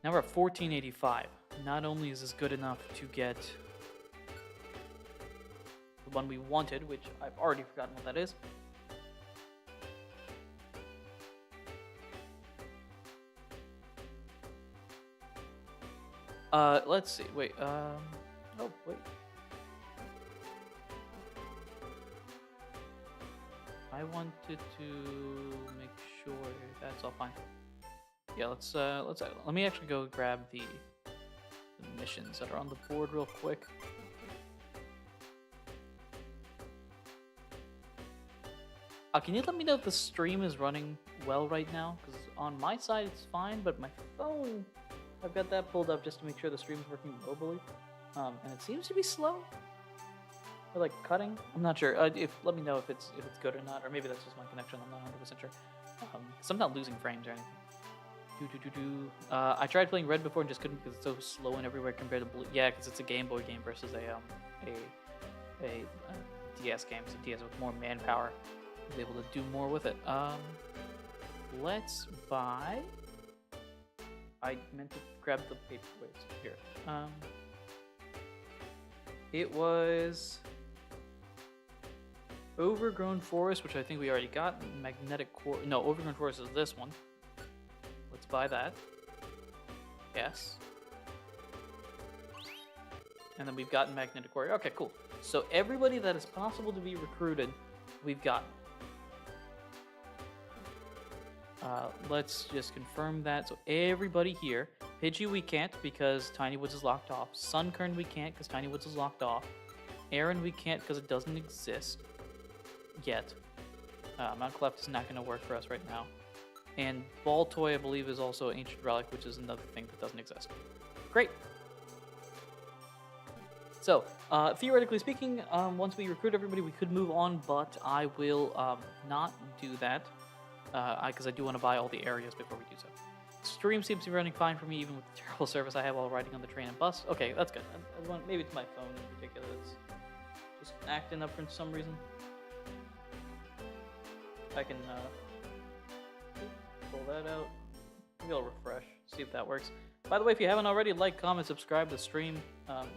Now we're at 1485. Not only is this good enough to get the one we wanted, which I've already forgotten what that is. Let's see. Wait. Oh, wait. wanted to make sure that's all fine. Yeah, let me actually go grab the missions that are on the board real quick. Can you let me know if the stream is running well right now? Because on my side it's fine, but my phone, I've got that pulled up just to make sure the stream is working globally. And it seems to be slow. Or like cutting. I'm not sure. Let me know if it's good or not, or maybe that's just my connection. I'm not 100% sure. Because I'm not losing frames or anything. I tried playing Red before and just couldn't because it's so slow and everywhere compared to Blue. Yeah, because it's a Game Boy game versus a DS game. So DS with more manpower is able to do more with it. Let's buy. I meant to grab the paperweights here. It was Overgrown Forest, which I think we already got. Magnetic Core. No, Overgrown Forest is this one. Let's buy that. Yes. And then we've gotten Magnetic Core. Okay, cool. So everybody that is possible to be recruited, we've gotten. Let's just confirm that. So everybody here. Pidgey we can't because Tiny Woods is locked off. Sunkern we can't because Tiny Woods is locked off. Aaron we can't because it doesn't exist yet. Mount Cleft is not going to work for us right now. And Baltoy, I believe, is also Ancient Relic, which is another thing that doesn't exist. Great. So, theoretically speaking, once we recruit everybody, we could move on, but I will not do that because I do want to buy all the areas before we do so. Stream seems to be running fine for me, even with the terrible service I have while riding on the train and bus. Okay, that's good. Maybe it's my phone in particular that's just acting up for some reason. I can pull that out. Maybe I'll refresh, see if that works. By the way, if you haven't already, like, comment, subscribe to the stream.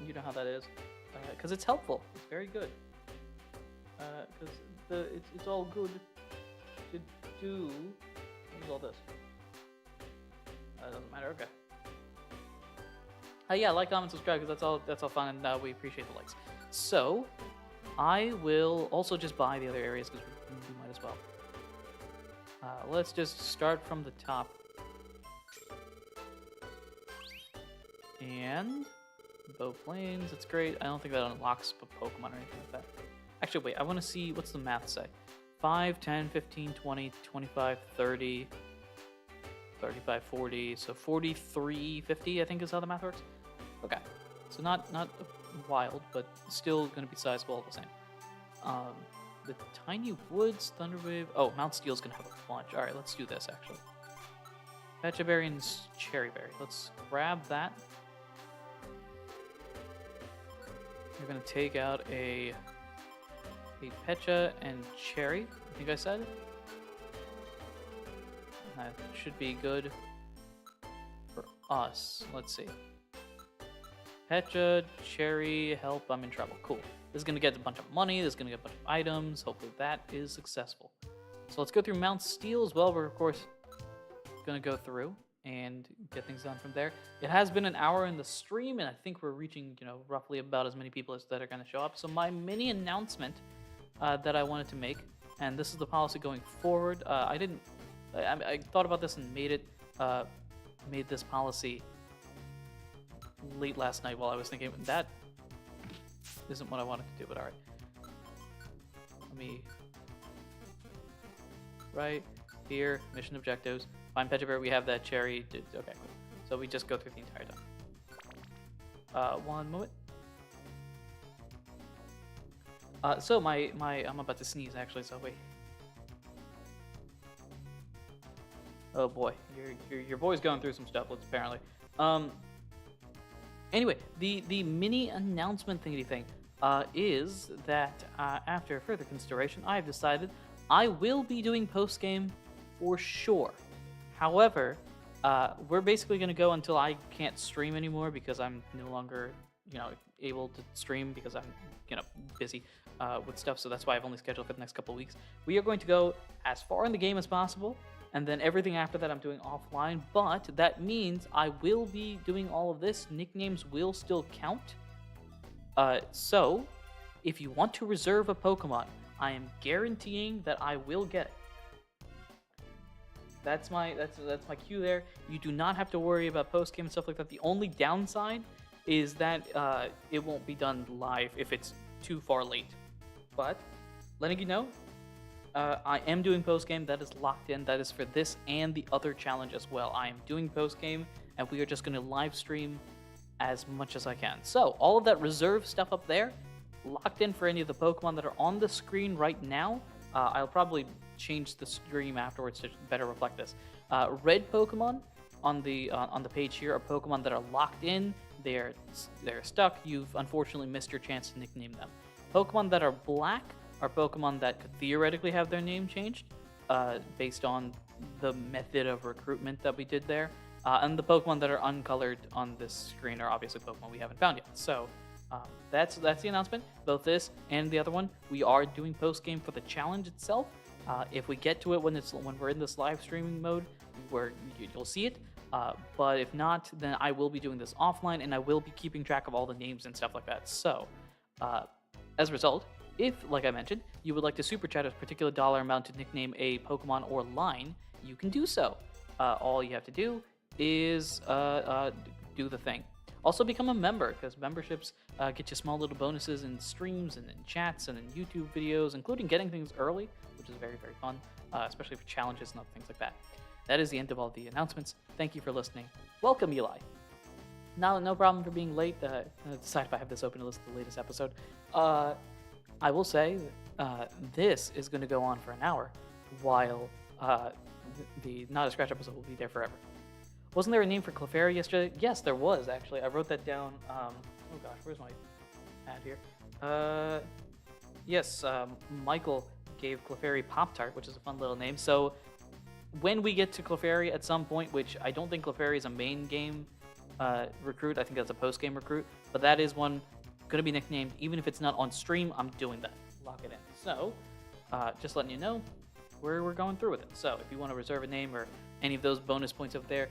You know how that is. Because it's helpful. It's very good. Because it's all good to do. What is all this? Doesn't matter. Okay. Yeah, like, comment, subscribe, because that's all fun, and we appreciate the likes. So, I will also just buy the other areas because we might as well. Let's just start from the top. And Bow Plains, that's great. I don't think that unlocks a Pokemon or anything like that. Actually, wait, I want to see, what's the math say? 5, 10, 15, 20, 25, 30, 35, 40, so 43, 50, I think is how the math works. Okay, so not wild, but still going to be sizable all the same. The Tiny Woods, Thunderwave, oh, Mount Steel's going to have a bunch. Alright, let's do this, actually. Pecha Berry and Cherry Berry. Let's grab that. We're going to take out a Pecha and Cherry, I think I said. That should be good for us. Let's see. Pecha, Cherry, help, I'm in trouble. Cool. This is going to get a bunch of money. This is going to get a bunch of items. Hopefully that is successful. So let's go through Mount Steel as well. We're, of course, going to go through and get things done from there. It has been an hour in the stream, and I think we're reaching, roughly about as many people as that are going to show up. So my mini announcement that I wanted to make, and this is the policy going forward. I thought about this and made this policy late last night while I was thinking that isn't what I wanted to do, but all right. Let me right here, mission objectives. Find Pecha Berry, we have that Cherry. Okay, cool. So we just go through the entire time. One moment. So I'm about to sneeze actually, so wait. Oh boy, your boy's going through some stuff, apparently. Anyway, the mini announcement thingy thing is that after further consideration, I have decided I will be doing post game for sure. However, we're basically going to go until I can't stream anymore because I'm no longer, able to stream because I'm, busy with stuff. So that's why I've only scheduled for the next couple of weeks. We are going to go as far in the game as possible, and then everything after that I'm doing offline. But that means I will be doing all of this. Nicknames will still count. So if you want to reserve a Pokemon, I am guaranteeing that I will get it. That's my cue there. You do not have to worry about post game and stuff like that. The only downside is that it won't be done live if it's too far late. But letting you know, I am doing post game. That is locked in. That is for this and the other challenge as well. I am doing post game, and we are just going to live stream as much as I can. So all of that reserve stuff up there, locked in for any of the Pokemon that are on the screen right now. I'll probably change the stream afterwards to better reflect this. Red Pokemon on the page here are Pokemon that are locked in. They're stuck. You've unfortunately missed your chance to nickname them. Pokemon that are black are Pokemon that could theoretically have their name changed based on the method of recruitment that we did there. And the Pokemon that are uncolored on this screen are obviously Pokemon we haven't found yet. So that's the announcement. Both this and the other one, we are doing post game for the challenge itself. If we get to it when we're in this live streaming mode, where you'll see it. But if not, then I will be doing this offline, and I will be keeping track of all the names and stuff like that. So, as a result, if, like I mentioned, you would like to super chat a particular dollar amount to nickname a Pokemon or line, you can do so. All you have to do is do the thing. Also become a member, because memberships get you small little bonuses in streams and in chats and in YouTube videos, including getting things early, which is very, very fun, especially for challenges and other things like that. That is the end of all the announcements. Thank you for listening. Welcome, Eli. Now, no problem for being late. I decided if I have this open to listen to the latest episode. I will say this is going to go on for an hour, while the Not a Scratch episode will be there forever. Wasn't there a name for Clefairy yesterday? Yes, there was, actually. I wrote that down. Oh gosh, where's my pad here? Yes, Michael gave Clefairy Pop-Tart, which is a fun little name. So when we get to Clefairy at some point, which I don't think Clefairy is a main game recruit, I think that's a post-game recruit, but that is one going to be nicknamed. Even if it's not on stream, I'm doing that. Lock it in. So, just letting you know where we're going through with it. So if you want to reserve a name or any of those bonus points up there,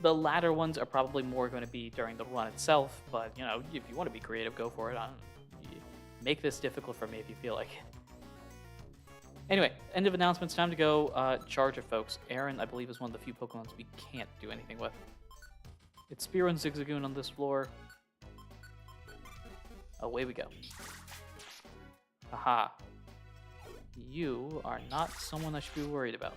the latter ones are probably more going to be during the run itself, but, you know, if you want to be creative, go for it. Make this difficult for me if you feel like it. Anyway, end of announcements. Time to go charge it, folks. Aaron, I believe, is one of the few Pokemons we can't do anything with. It's Spearow and Zigzagoon on this floor. Away we go. Aha. You are not someone I should be worried about.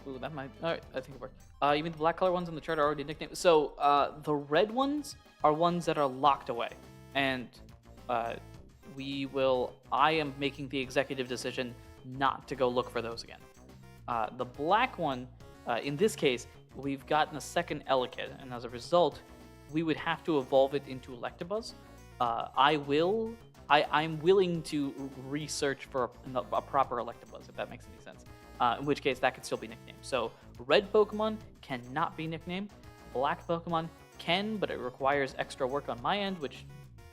Ooh, that might... Alright, I think it worked. You mean the black color ones on the chart are already nicknamed? So, the red ones are ones that are locked away. And, I am making the executive decision not to go look for those again. The black one, in this case, we've gotten a second Elekid, and as a result, we would have to evolve it into Electabuzz. I'm willing to research for a proper Electabuzz, if that makes any sense. In which case, that could still be nicknamed. So, red Pokemon cannot be nicknamed. Black Pokemon can, but it requires extra work on my end, which,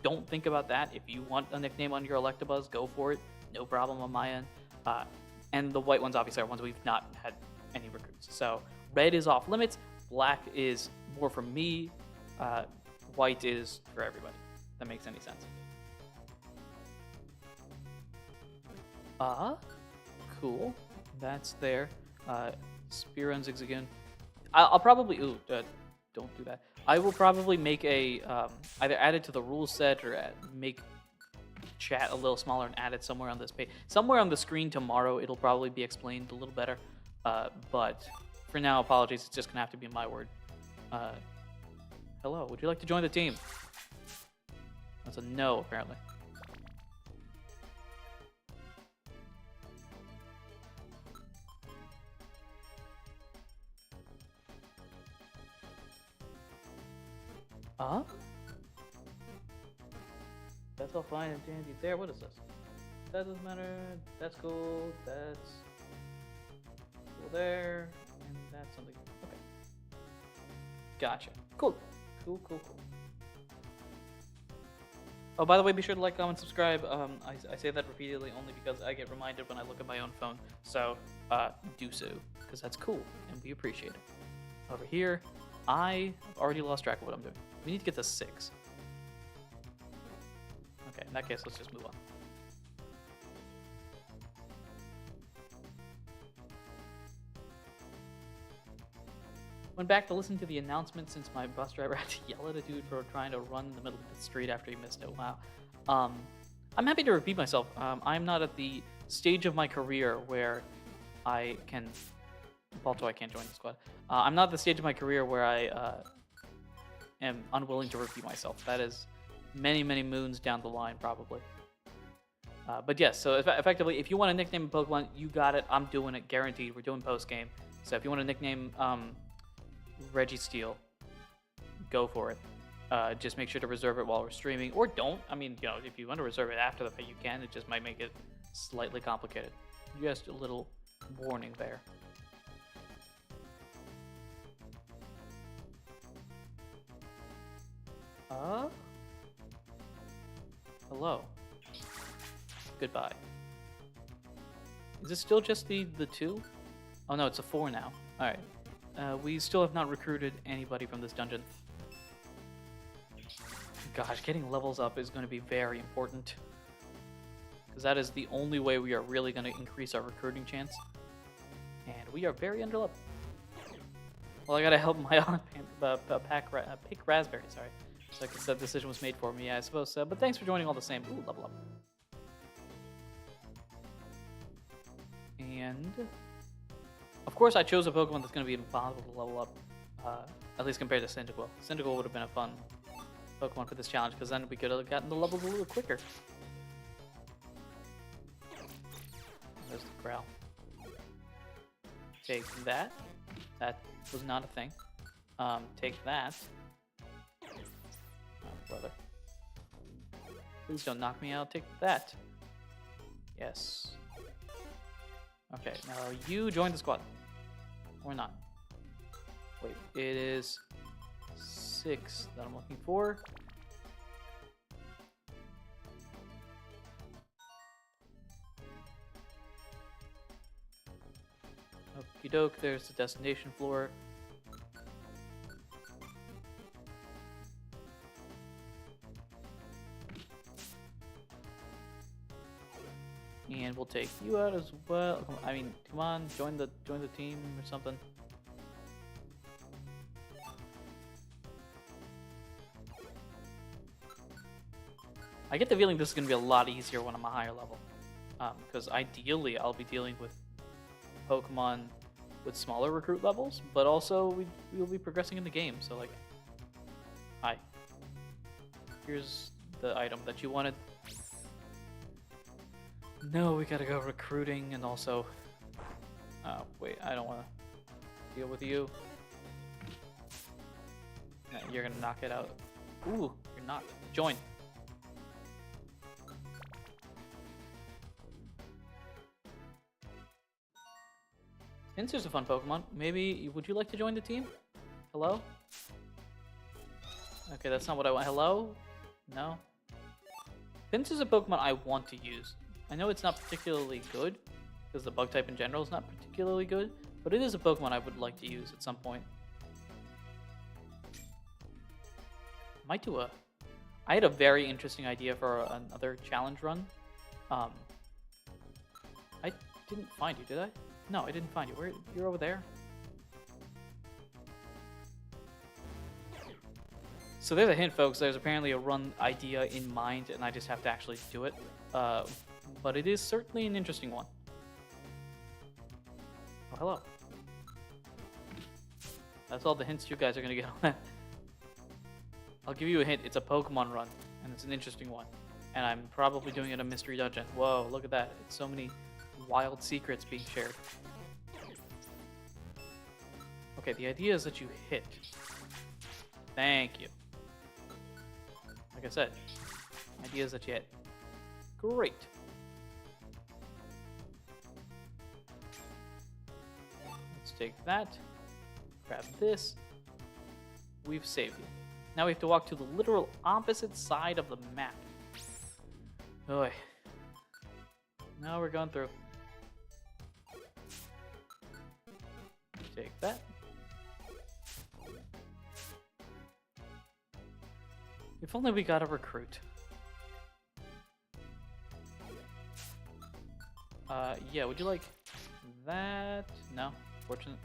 don't think about that. If you want a nickname on your Electabuzz, go for it. No problem on my end. And the white ones, obviously, are ones we've not had any recruits. So, red is off limits. Black is more for me. White is for everybody. If that makes any sense. Cool. That's there. Spearow and Zigzagoon. I'll probably... Ooh, don't do that. I will probably make a... either add it to the rule set or make chat a little smaller and add it somewhere on this page. Somewhere on the screen tomorrow, it'll probably be explained a little better. But for now, apologies. It's just going to have to be my word. Hello, would you like to join the team? That's a no, apparently. That's all fine and dandy there. What is this? That doesn't matter. That's cool. That's cool there. And that's something. Okay. Gotcha. Cool. Cool. Oh, by the way, be sure to like, comment, subscribe. I say that repeatedly only because I get reminded when I look at my own phone. So, do so, because that's cool, and we appreciate it. Over here, I've already lost track of what I'm doing. We need to get to 6. Okay, in that case, let's just move on. Went back to listen to the announcement since my bus driver had to yell at a dude for trying to run in the middle of the street after he missed it. Wow. I'm happy to repeat myself. I'm not at the stage of my career where I can... Balto, I can't join the squad. I'm not at the stage of my career where I am unwilling to repeat myself. That is many, many moons down the line, probably. But yes, so effectively, if you want to nickname a Pokemon, you got it. I'm doing it, guaranteed. We're doing post-game. So if you want to nickname Registeel, go for it. Just make sure to reserve it while we're streaming, or don't. I mean, you know, if you want to reserve it after the fact, you can. It just might make it slightly complicated. Just a little warning there. Hello. Goodbye. Is this still just the 2? Oh no, it's a 4 now. Alright. We still have not recruited anybody from this dungeon. Gosh, getting levels up is going to be very important. Because that is the only way we are really going to increase our recruiting chance. And we are very underleveled. Well, I gotta help my aunt pick raspberry, sorry. So I guess that decision was made for me, yeah, I suppose so. But thanks for joining all the same. Ooh, level up. And... of course, I chose a Pokemon that's going to be impossible to level up, at least compared to Cyndaquil. Cyndaquil would have been a fun Pokemon for this challenge, because then we could have gotten the levels a little quicker. There's the Growl. Take that. That was not a thing. Take that. Oh, brother. Please don't knock me out. Take that. Yes. Okay, now you join the squad. Or not. Wait, it is 6 that I'm looking for. Okie doke, there's the destination floor. And we'll take you out as well. I mean, come on, join the team or something. I get the feeling this is going to be a lot easier when I'm a higher level. Because ideally, I'll be dealing with Pokemon with smaller recruit levels, but also we'll be progressing in the game. So, like, hi. Here's the item that you wanted. No, we gotta go recruiting, and also... oh, wait, I don't want to deal with you. No, you're gonna knock it out. Ooh, you're not. Join. Pinsir's a fun Pokemon. Maybe, would you like to join the team? Hello? Okay, that's not what I want. Hello? No? Pinsir's a Pokemon I want to use. I know it's not particularly good, because the bug type in general is not particularly good, but it is a Pokemon I would like to use at some point. Might do a... I had a very interesting idea for another challenge run. I didn't find you, did I? No, I didn't find you. Where? You're over there? So there's a hint, folks. There's apparently a run idea in mind, and I just have to actually do it. But it is certainly an interesting one. Oh, hello. That's all the hints you guys are going to get on that. I'll give you a hint. It's a Pokemon run, and it's an interesting one. And I'm probably doing it in a mystery dungeon. Whoa, look at that. It's so many wild secrets being shared. Okay, the idea is that you hit. Thank you. Like I said, idea is that you hit. Great. Let's take that. Grab this. We've saved you. Now we have to walk to the literal opposite side of the map. Oy. Now we're going through. Take that. If only we got a recruit. Yeah, would you like that? No? Fortunate.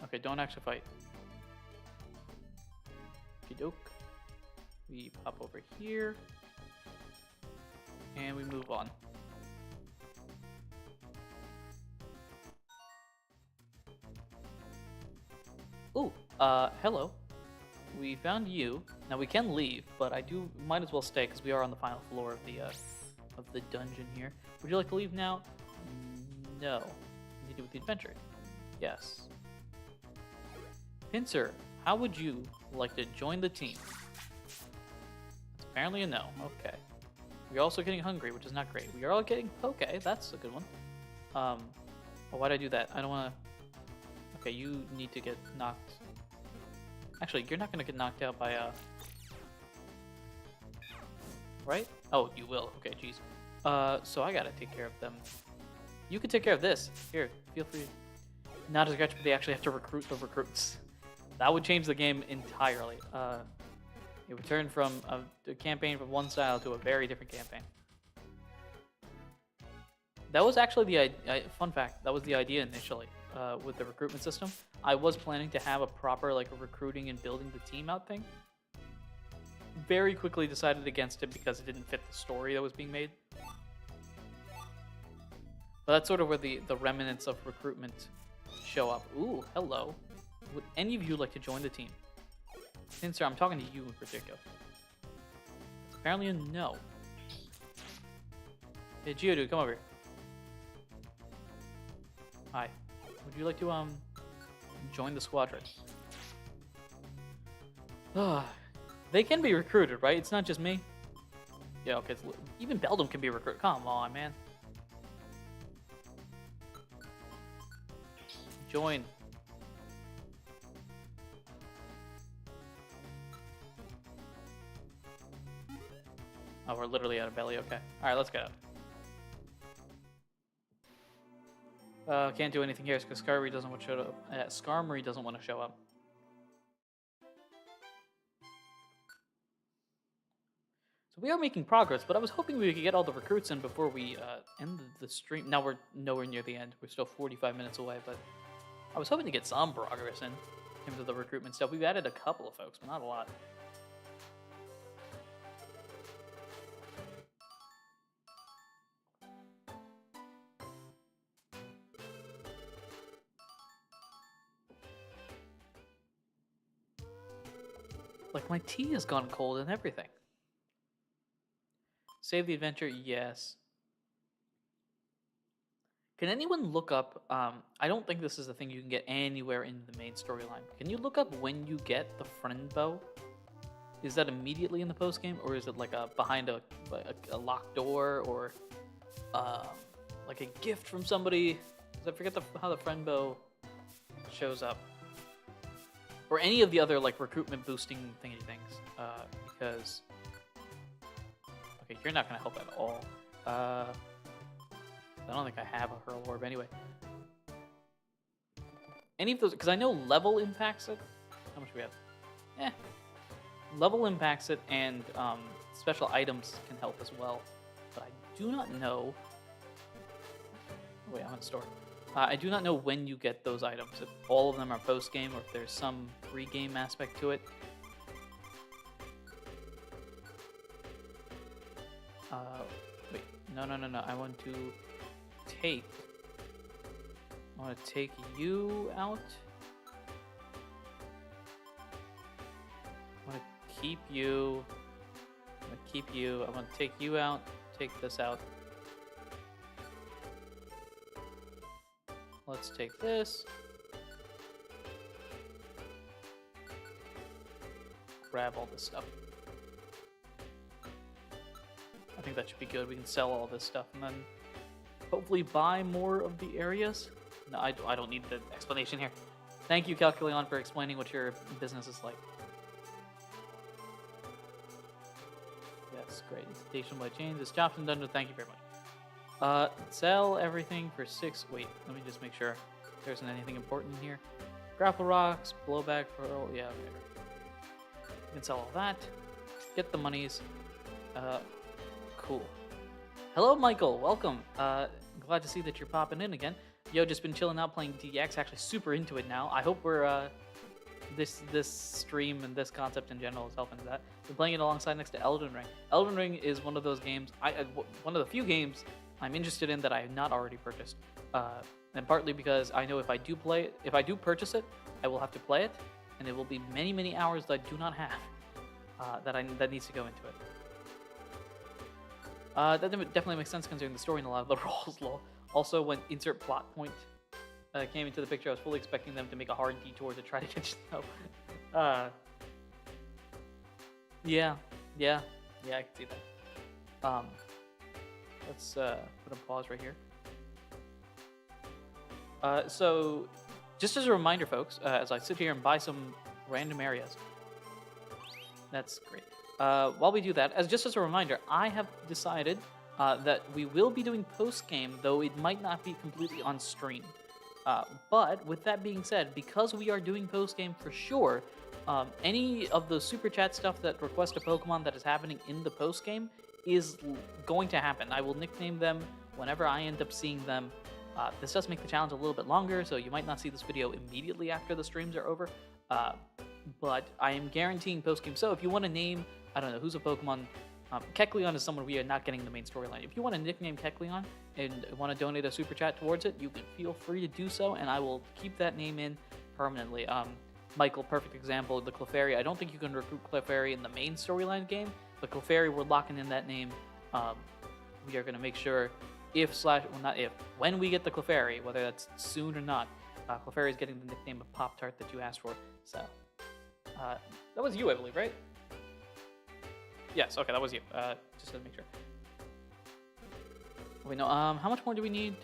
Okay, don't actually fight. Okey-doke. We pop over here. And we move on. Ooh, hello. We found you. Now we can leave, but I might as well stay because we are on the final floor of the dungeon here. Would you like to leave now? No. You need to do with the adventure. Yes. Pincer, how would you like to join the team? It's apparently a no. Okay. We're also getting hungry, which is not great. We are all getting poke. That's a good one. Oh, why'd I do that? I don't want to... Okay, you need to get knocked... Actually, you're not going to get knocked out by right? Oh, you will. Okay, jeez. So I gotta take care of them. You can take care of this. Here, feel free. Not as scratch, but they actually have to recruit the recruits. That would change the game entirely. It would turn from a campaign from one style to a very different campaign. That was actually the fun fact. That was the idea initially with the recruitment system. I was planning to have a proper like recruiting and building the team out thing. Very quickly decided against it because it didn't fit the story that was being made. But that's sort of where the remnants of recruitment show up. Ooh, hello. Would any of you like to join the team? Sir, I'm talking to you in particular. It's apparently a no. Hey, Geodude, come over here. Hi. Would you like to join the squadron? They can be recruited, right? It's not just me. Yeah, okay. Even Beldum can be recruited. Come on, man. Join. Oh, we're literally out of belly. Okay. All right, let's go. Can't do anything here because Skarmory doesn't want to show up. Skarmory doesn't want to show up. So we are making progress, but I was hoping we could get all the recruits in before we end the stream. Now we're nowhere near the end. We're still 45 minutes away, but I was hoping to get some progress in terms of the recruitment stuff. We've added a couple of folks, but not a lot. Like, my tea has gone cold and everything. Save the adventure? Yes. Can anyone look up... I don't think this is a thing you can get anywhere in the main storyline. Can you look up when you get the friend bow? Is that immediately in the post-game? Or is it like behind a locked door? Or like a gift from somebody? Because I forget how the friend bow shows up. Or any of the other like recruitment boosting thingy things, because okay, you're not gonna help at all. I don't think I have a hurl orb anyway. Any of those, because I know level impacts it. How much do we have? Level impacts it, and special items can help as well. But I do not know. Oh, wait, I'm in store. I do not know when you get those items, if all of them are post-game or if there's some pre-game aspect to it. Wait, no, I want to take you out. I want to keep you. I want to take you out, take this out. Let's take this. Grab all this stuff. I think that should be good. We can sell all this stuff and then hopefully buy more of the areas. No, I don't need the explanation here. Thank you, Calculeon, for explaining what your business is like. Yes, great. Invitation by James. It's chopped and done. Thank you very much. Sell everything for 6. Wait, let me just make sure there isn't anything important here. Grapple rocks, blowback pearl. Yeah, okay. You can sell all that. Get the monies. Cool. Hello, Michael. Welcome. Glad to see that you're popping in again. Yo, just been chilling out playing DX. Actually, super into it now. I hope we're this stream and this concept in general is helping to that. Been playing it alongside next to Elden Ring. Elden Ring is one of those games. One of the few games I'm interested in that I have not already purchased. And partly because I know if I do purchase it, I will have to play it, and it will be many, many hours that I do not have that needs to go into it. That definitely makes sense considering the story and a lot of the roles. Lol. Also, when insert plot point came into the picture, I was fully expecting them to make a hard detour to try to get Snow. Yeah, I can see that. Let's put a pause right here. So, just as a reminder, folks, as I sit here and buy some random areas, that's great. While we do that, just as a reminder, I have decided that we will be doing post-game, though it might not be completely on stream. But with that being said, because we are doing post-game for sure, any of the super chat stuff that request a Pokemon that is happening in the post-game is going to happen. I will nickname them whenever I end up seeing them. This does make the challenge a little bit longer, so you might not see this video immediately after the streams are over. But I am guaranteeing post-game. So if you want to name, I don't know, who's a Pokemon? Kecleon is someone we are not getting the main storyline. If you want to nickname Kecleon and want to donate a super chat towards it, you can feel free to do so, and I will keep that name in permanently. Michael, perfect example, the Clefairy. I don't think you can recruit Clefairy in the main storyline game, but Clefairy, we're locking in that name. We are going to make sure when we get the Clefairy, whether that's soon or not, Clefairy is getting the nickname of Pop-Tart that you asked for. So, that was you, I believe, right? Yes, okay, that was you. Just to make sure. Wait, no, how much more do we need?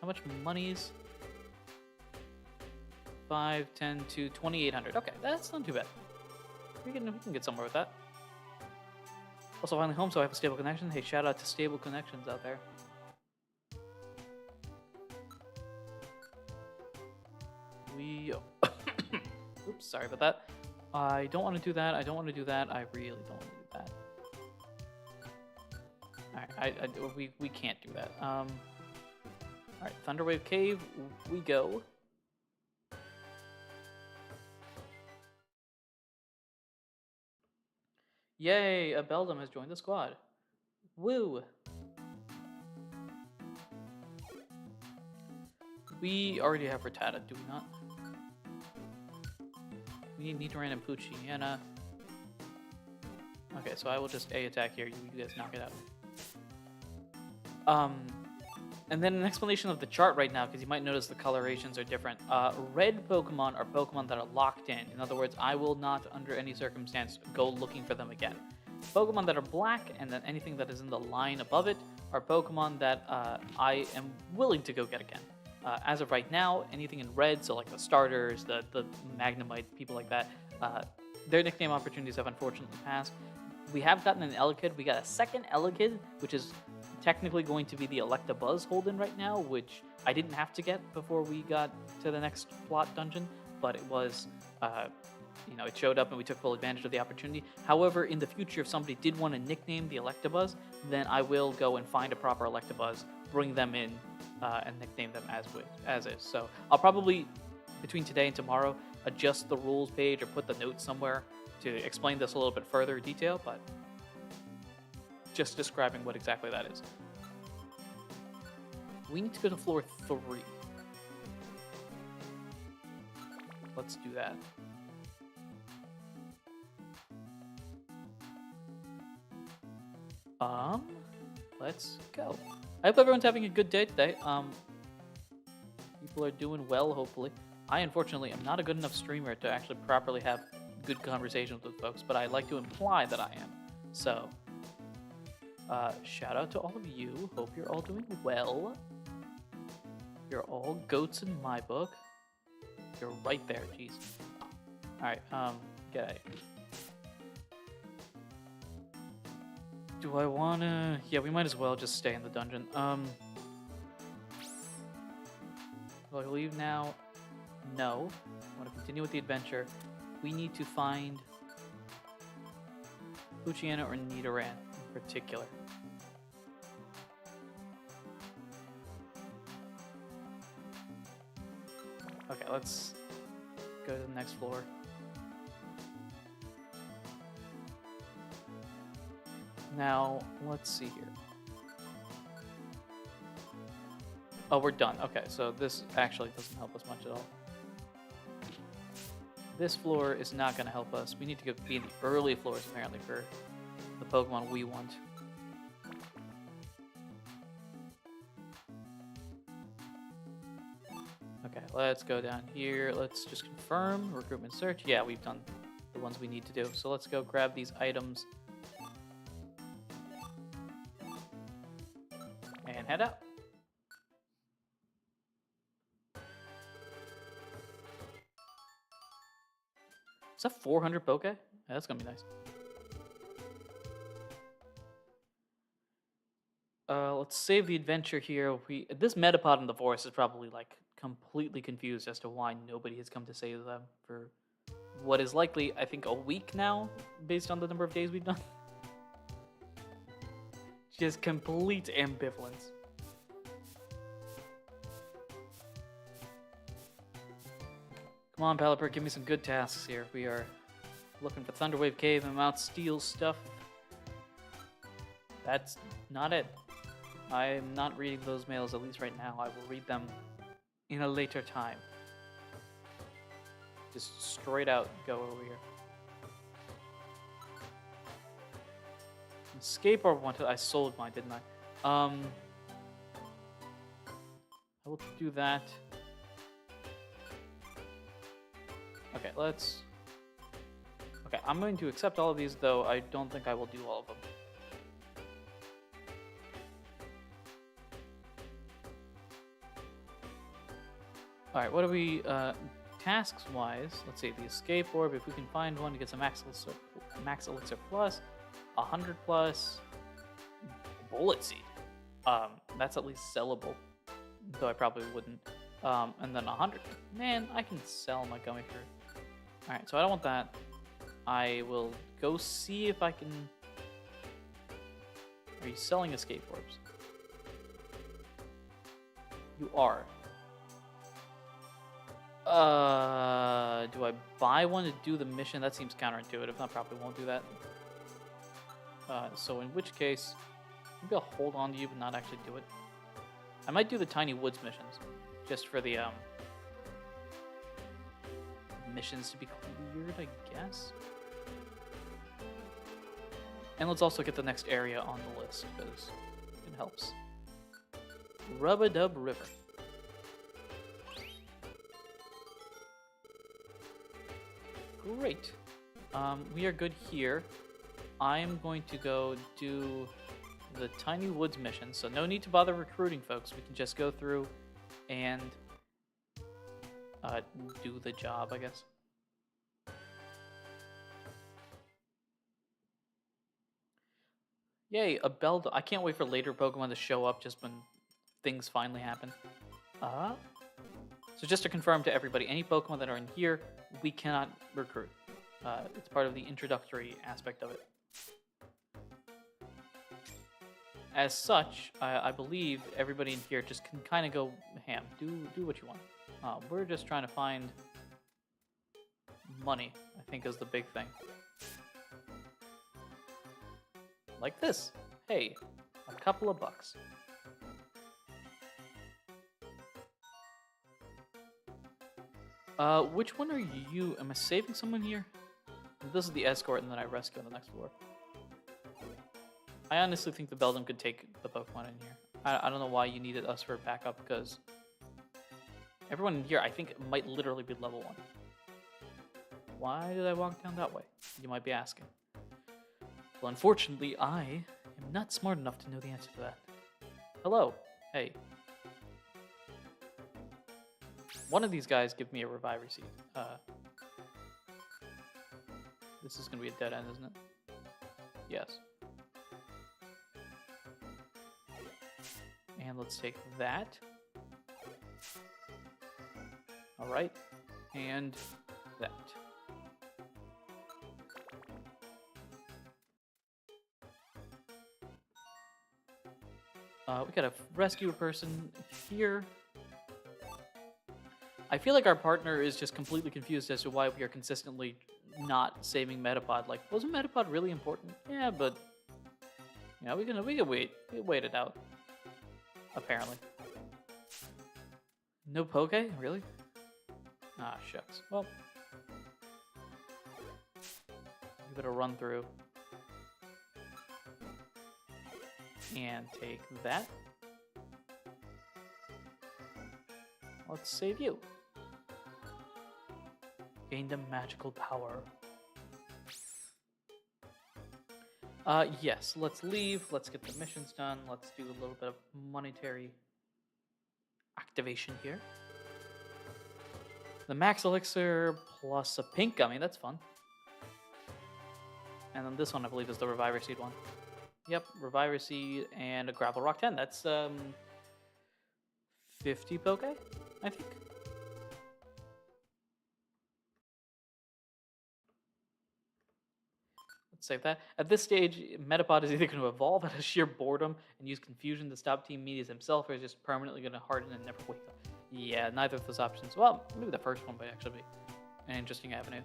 How much monies? 5, 10 to 2,800. Okay, that's not too bad. We can get somewhere with that. Also, finally home, so I have a stable connection. Hey, shout out to stable connections out there. Oops, sorry about that. I don't want to do that. I don't want to do that. I really don't want to do that. Alright, we can't do that. Alright, Thunderwave Cave, we go. Yay, a Beldum has joined the squad. Woo! We already have Rattata, do we not? We need Nidoran and Poochyena. Okay, so I will just A-attack here. You guys knock it out. And then an explanation of the chart right now, because you might notice the colorations are different. Red Pokemon are Pokemon that are locked in. In other words, I will not, under any circumstance, go looking for them again. Pokemon that are black, and then anything that is in the line above it, are Pokemon that I am willing to go get again. As of right now, anything in red, so like the starters, the Magnemite, people like that, their nickname opportunities have unfortunately passed. We have gotten an Elekid. We got a second Elekid, which is technically going to be the Electabuzz hold-in right now, which I didn't have to get before we got to the next plot dungeon, but it was, it showed up and we took full advantage of the opportunity. However, in the future, if somebody did want to nickname the Electabuzz, then I will go and find a proper Electabuzz, bring them in, and nickname them as is. So I'll probably, between today and tomorrow, adjust the rules page or put the notes somewhere to explain this a little bit further in detail, but just describing what exactly that is. We need to go to floor 3. Let's do that. Let's go. I hope everyone's having a good day today. People are doing well, hopefully. I, unfortunately, am not a good enough streamer to actually properly have good conversations with folks, but I like to imply that I am. So, shout out to all of you. Hope you're all doing well. You're all goats in my book. You're right there, jeez. Alright, get out of here. Do I wanna... Yeah, we might as well just stay in the dungeon. Will I leave now? No. I want to continue with the adventure. We need to find Luciana or Nidoran in particular. Okay, let's go to the next floor. Now, let's see here. Oh, we're done. Okay, so this actually doesn't help us much at all. This floor is not going to help us. We need to be in the early floors, apparently, for the Pokemon we want. Okay, let's go down here. Let's just confirm. Recruitment search. Yeah, we've done the ones we need to do. So let's go grab these items and head out. Is that 400 Poke? Yeah, that's gonna be nice. Let's save the adventure here. This Metapod in the forest is probably like completely confused as to why nobody has come to save them for what is likely, I think, a week now, based on the number of days we've done. Just complete ambivalence. Come on, Pelipper, give me some good tasks here. We are looking for Thunderwave Cave and Mount Steel stuff. That's not it. I'm not reading those mails, at least right now. I will read them in a later time. Just straight out go over here. Escape or wanted. I sold mine, didn't I? I will do that. Okay, let's... Okay, I'm going to accept all of these, though I don't think I will do all of them. Alright, what are we, tasks-wise? Let's see, the Escape Orb, if we can find one to get some Max Elixir Plus, 100 Plus, Bullet Seed. That's at least sellable, though I probably wouldn't. And then 100. Man, I can sell my Gummy Fruit. Alright, so I don't want that. I will go see if I can... Are you selling Escape Orbs? You are. Do I buy one to do the mission? That seems counterintuitive. I probably won't do that. So in which case, maybe I'll hold on to you but not actually do it. I might do the Tiny Woods missions, just for the missions to be cleared, I guess. And let's also get the next area on the list, because it helps. Rub-a-Dub River. Great. We are good here. I'm going to go do the Tiny Woods mission, so no need to bother recruiting folks. We can just go through and do the job, I guess. Yay, a Beldum. I can't wait for later Pokemon to show up just when things finally happen. So just to confirm to everybody, any Pokemon that are in here, we cannot recruit. It's part of the introductory aspect of it. As such, I believe everybody in here just can kind of go ham. Do what you want. We're just trying to find money, I think, is the big thing. Like this. Hey, a couple of bucks. Which one are you? Am I saving someone here? This is the escort, and then I rescue on the next floor. I honestly think the Beldum could take the Pokemon in here. I don't know why you needed us for backup, because everyone in here, I think, might literally be level 1. Why did I walk down that way? You might be asking. Well, unfortunately, I am not smart enough to know the answer to that. Hello. Hey. One of these guys give me a revive receipt. This is going to be a dead end, isn't it? Yes. And let's take that. Alright. And that. We got a rescue person here. I feel like our partner is just completely confused as to why we are consistently not saving Metapod. Like, wasn't Metapod really important? Yeah, but yeah, we can wait. We wait it out. Apparently. No Poke? Really? Ah, shucks. Well, you better run through and take that. Let's save you. Gained a magical power. Yes, let's leave. Let's get the missions done. Let's do a little bit of monetary activation here. The max elixir plus a pink gummy. That's fun. And then this one, I believe, is the Reviver Seed one. Yep, Reviver Seed and a Gravel Rock 10. That's 50 Poke, I think. Let's save that. At this stage, Metapod is either going to evolve out of sheer boredom and use confusion to stop Team Medias himself, or is just permanently going to harden and never wake up. Yeah, neither of those options. Well, maybe the first one might actually be an interesting avenue.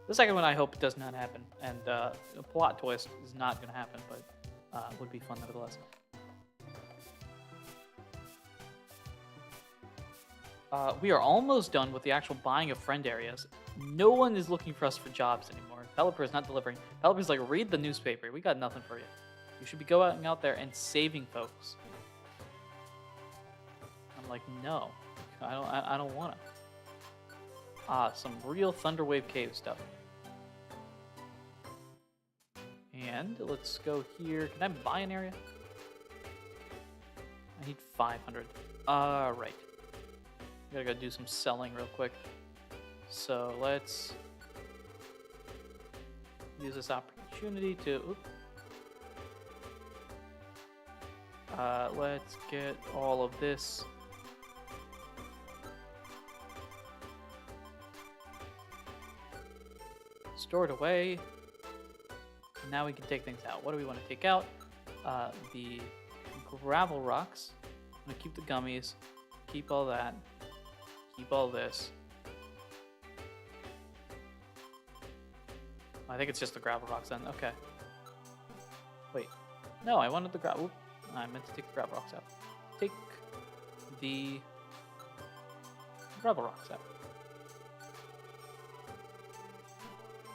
The second one, I hope, does not happen, and a plot twist is not going to happen, but would be fun nevertheless. We are almost done with the actual buying of friend areas. No one is looking for us for jobs anymore. Developer is not delivering. Developer's like, read the newspaper. We got nothing for you. You should be going out there and saving folks. I'm like, no, I don't want to. Some real Thunderwave Cave stuff. And let's go here. Can I buy an area? I need 500. Right. Gotta go do some selling real quick. So let's use this opportunity to. Let's get all of this. Stored away. Now we can take things out. What do we want to take out? The gravel rocks. I'm gonna keep the gummies. Keep all that. Keep all this. I think it's just the gravel rocks then. Okay. Wait. No, I wanted the gravel. I meant to take the gravel rocks out. Take the gravel rocks out.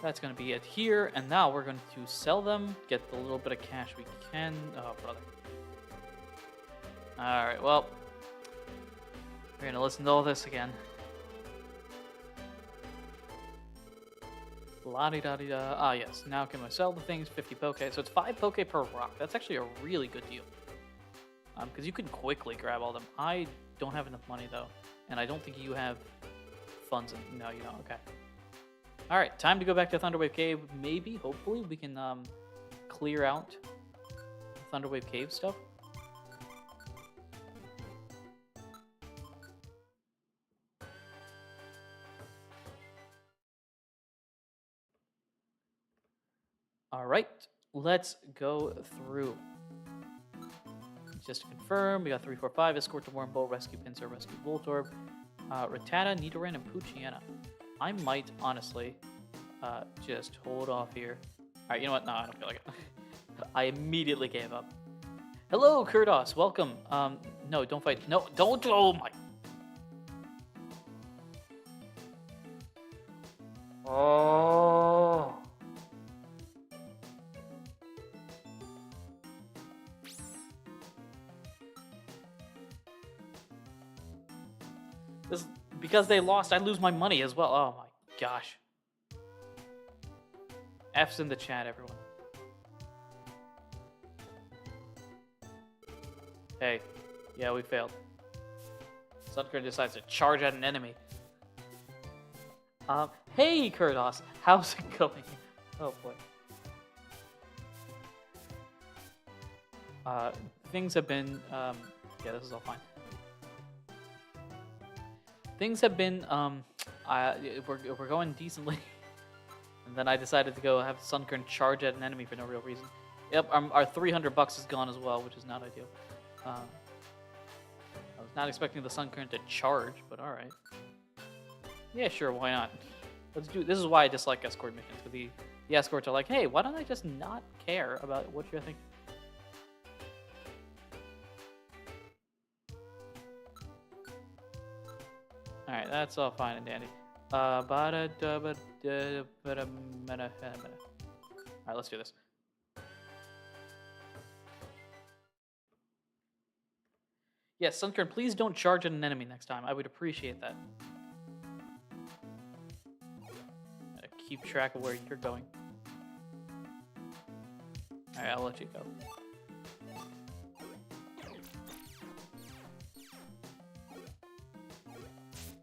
That's going to be it here. And now we're going to sell them, get the little bit of cash we can. Oh, brother. Alright, well. We're going to listen to all this again. La-di-da-di-da. Ah, yes. Now can I sell the things? 50 Poke. So it's 5 Poke per rock. That's actually a really good deal. Because you can quickly grab all them. I don't have enough money, though. And I don't think you have funds. No, you don't. Okay. Alright, time to go back to Thunderwave Cave. Maybe, hopefully, we can clear out Thunderwave Cave stuff. Alright, let's go through. Just to confirm, we got 3, 4, 5, Escort to Wormbow, Rescue Pinsir, Rescue Voltorb, Rattata, Nidoran, and Poochyena. I might, honestly, just hold off here. Alright, you know what? No, I don't feel like it. I immediately gave up. Hello, Kurdos. Welcome. No, don't fight. No, don't. Oh, my. Oh. This, because they lost, I lose my money as well. Oh my gosh. F's in the chat, everyone. Hey, yeah, we failed. Sunkern decides to charge at an enemy. Hey, Kurdos, how's it going? Oh boy. Things have been, yeah, this is all fine. Things have been, we're going decently. And then I decided to go have Sunkern charge at an enemy for no real reason. Yep, our 300 bucks is gone as well, which is not ideal. I was not expecting the Sun Current to charge, but all right. Yeah, sure, why not? Let's do. This is why I dislike escort missions, because the escorts are like, hey, why don't I just not care about what you're thinking? All right, that's all fine and dandy. All right, let's do this. Yes, Sunkern, please don't charge at an enemy next time. I would appreciate that. Gotta keep track of where you're going. Alright, I'll let you go.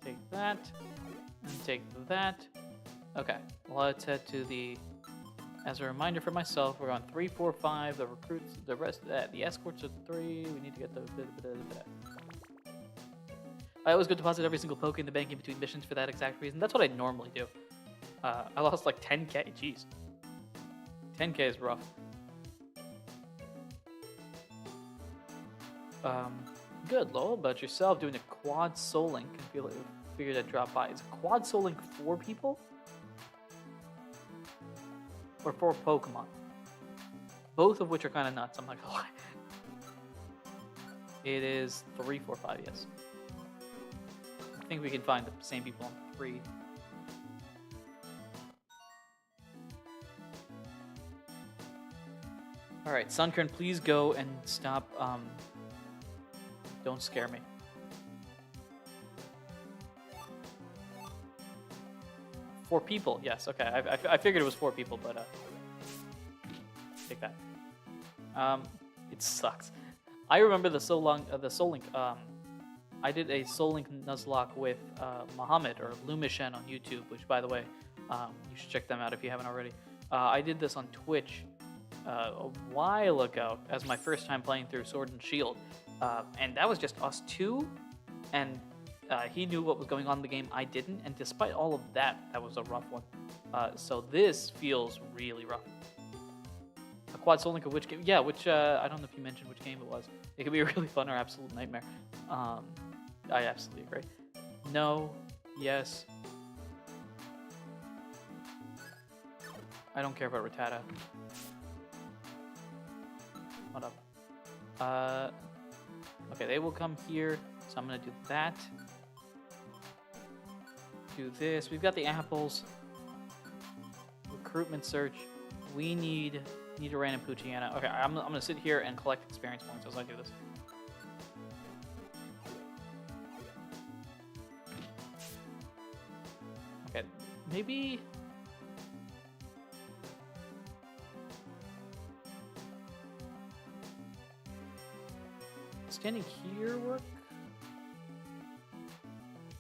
Take that, and take that. Okay, let's head to the... As a reminder for myself, we're on 3, 4, 5. The recruits, the rest, the escorts are 3. We need to get the. I always go deposit every single poke in the bank in between missions for that exact reason. That's what I normally do. I lost like 10k. Jeez, 10k is rough. Good, Lowell. About yourself, doing a quad soul link. I figured I'd drop by. Is a quad soul link 4 people? Or 4 Pokemon. Both of which are kind of nuts, I'm not gonna lie. It is 3, 4, 5, yes. I think we can find the same people on 3. Alright, Sunkern, please go and stop, don't scare me. Four people, yes, okay. I figured it was 4 people, but take that. It sucks. I remember the Soul Link. I did a Soul Link Nuzlocke with Muhammad or Lumishen on YouTube, which, by the way, you should check them out if you haven't already. I did this on Twitch a while ago as my first time playing through Sword and Shield, and that was just us 2, and he knew what was going on in the game, I didn't, and despite all of that, that was a rough one. So this feels really rough. A quad soul link of which game? Yeah, which, I don't know if you mentioned which game it was. It could be really fun or absolute nightmare. I absolutely agree. No, yes. I don't care about Rattata. What up? Okay, they will come here, so I'm gonna do that. Do this. We've got the apples. Recruitment search. We need Ahdurin and Poochyena. Okay, I'm gonna sit here and collect experience points as I do this. Okay, maybe. Standing here work?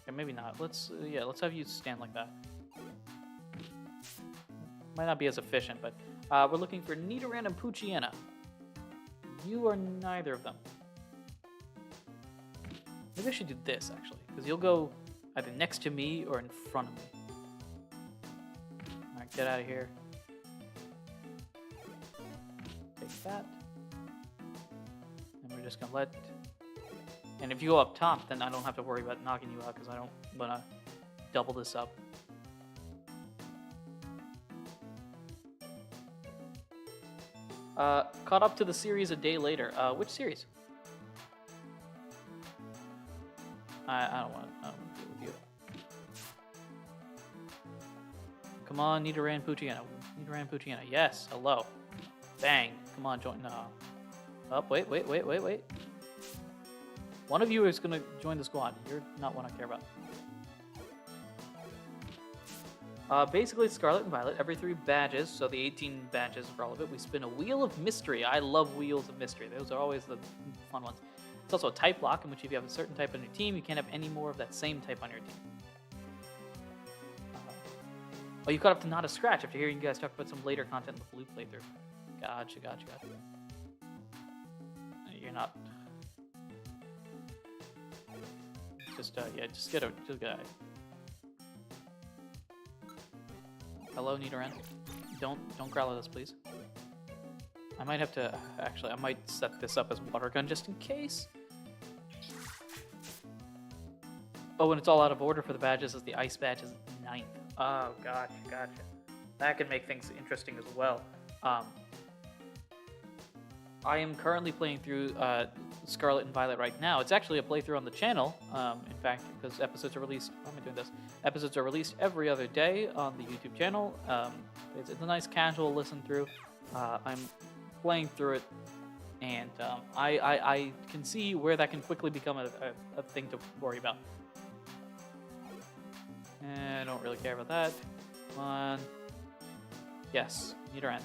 Okay, maybe not. Let's have you stand like that. Might not be as efficient, but we're looking for Nidoran and Poochyena. You are neither of them. Maybe I should do this, actually, because you'll go either next to me or in front of me. Alright, get out of here. Take that. And we're just gonna let... And if you go up top, then I don't have to worry about knocking you out, because I don't want to double this up. Caught up to the series a day later. Which series? I don't want to deal with you. Come on, Nidoran Poochyena. Nidoran Poochyena. Yes, hello. Bang. Come on, join. No. Oh, wait. One of you is going to join the squad. You're not one I care about. Basically, Scarlet and Violet, every 3 badges, so the 18 badges for all of it, we spin a Wheel of Mystery. I love Wheels of Mystery. Those are always the fun ones. It's also a type lock, in which if you have a certain type on your team, you can't have any more of that same type on your team. Oh, you caught up to Not a Scratch after hearing you guys talk about some later content in the blue playthrough. Gotcha. You're not... Just get out. Hello, Nidoran. Don't growl at us, please. I might have to... Actually, I might set this up as water gun just in case. Oh, and it's all out of order for the badges as the ice badge is 9th. Oh, gotcha. That can make things interesting as well. I am currently playing through Scarlet and Violet right now. It's actually a playthrough on the channel, in fact, because episodes are released... Why am I doing this? Episodes are released every other day on the YouTube channel. It's a nice casual listen through. I'm playing through it, and I can see where that can quickly become a thing to worry about. I don't really care about that. Come on. Yes, Ahdurin.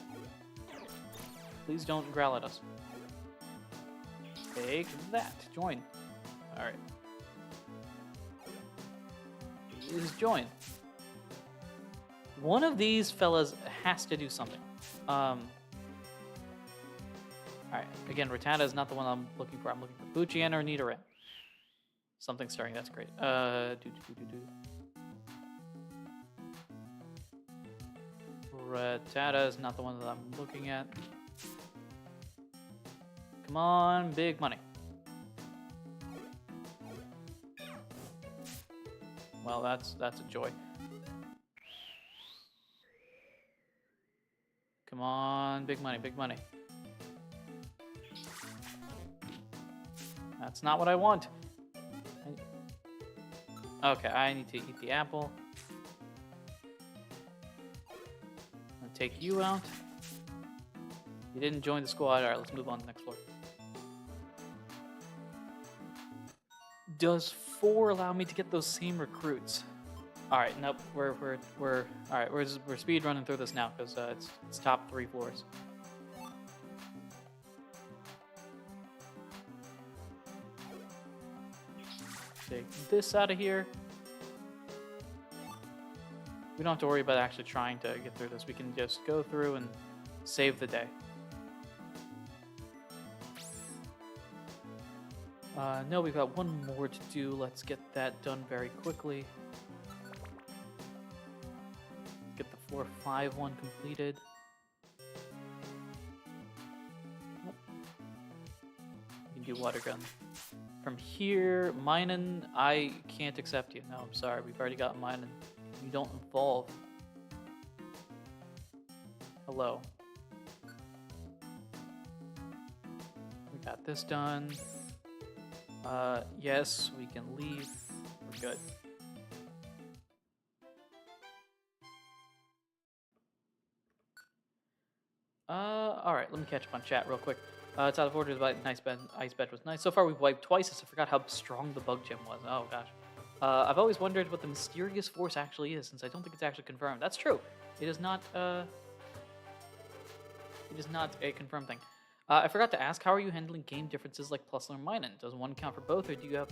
Please don't growl at us. Take that. Join. Alright. Please join. One of these fellas has to do something. Alright. Again, Rattata is not the one I'm looking for. I'm looking for Buchian or Ahdurin. Something's starting. That's great. Rattata is not the one that I'm looking at. Come on, big money. Well, that's a joy. Come on, big money, big money. That's not what I want. Okay, I need to eat the apple. I'll take you out. You didn't join the squad. Alright, let's move on to the next floor. Does 4 allow me to get those same recruits? All right, nope. We're all right. We're speed running through this now because it's top 3 floors. Take this out of here. We don't have to worry about actually trying to get through this. We can just go through and save the day. No, we've got one more to do. Let's get that done very quickly. Get the floor 5 one completed. Oh. You can do water gun. From here, Minen, I can't accept you. No, I'm sorry. We've already got Minen. You don't evolve. Hello. We got this done. Yes, we can leave. We're good. Alright, let me catch up on chat real quick. It's out of order, but nice bed. Ice bed was nice. So far, we've wiped twice. I forgot how strong the bug gem was. Oh, gosh. I've always wondered what the mysterious force actually is, since I don't think it's actually confirmed. That's true. It is not a confirmed thing. I forgot to ask, how are you handling game differences like Plus or Minen? Does one count for both, or do you have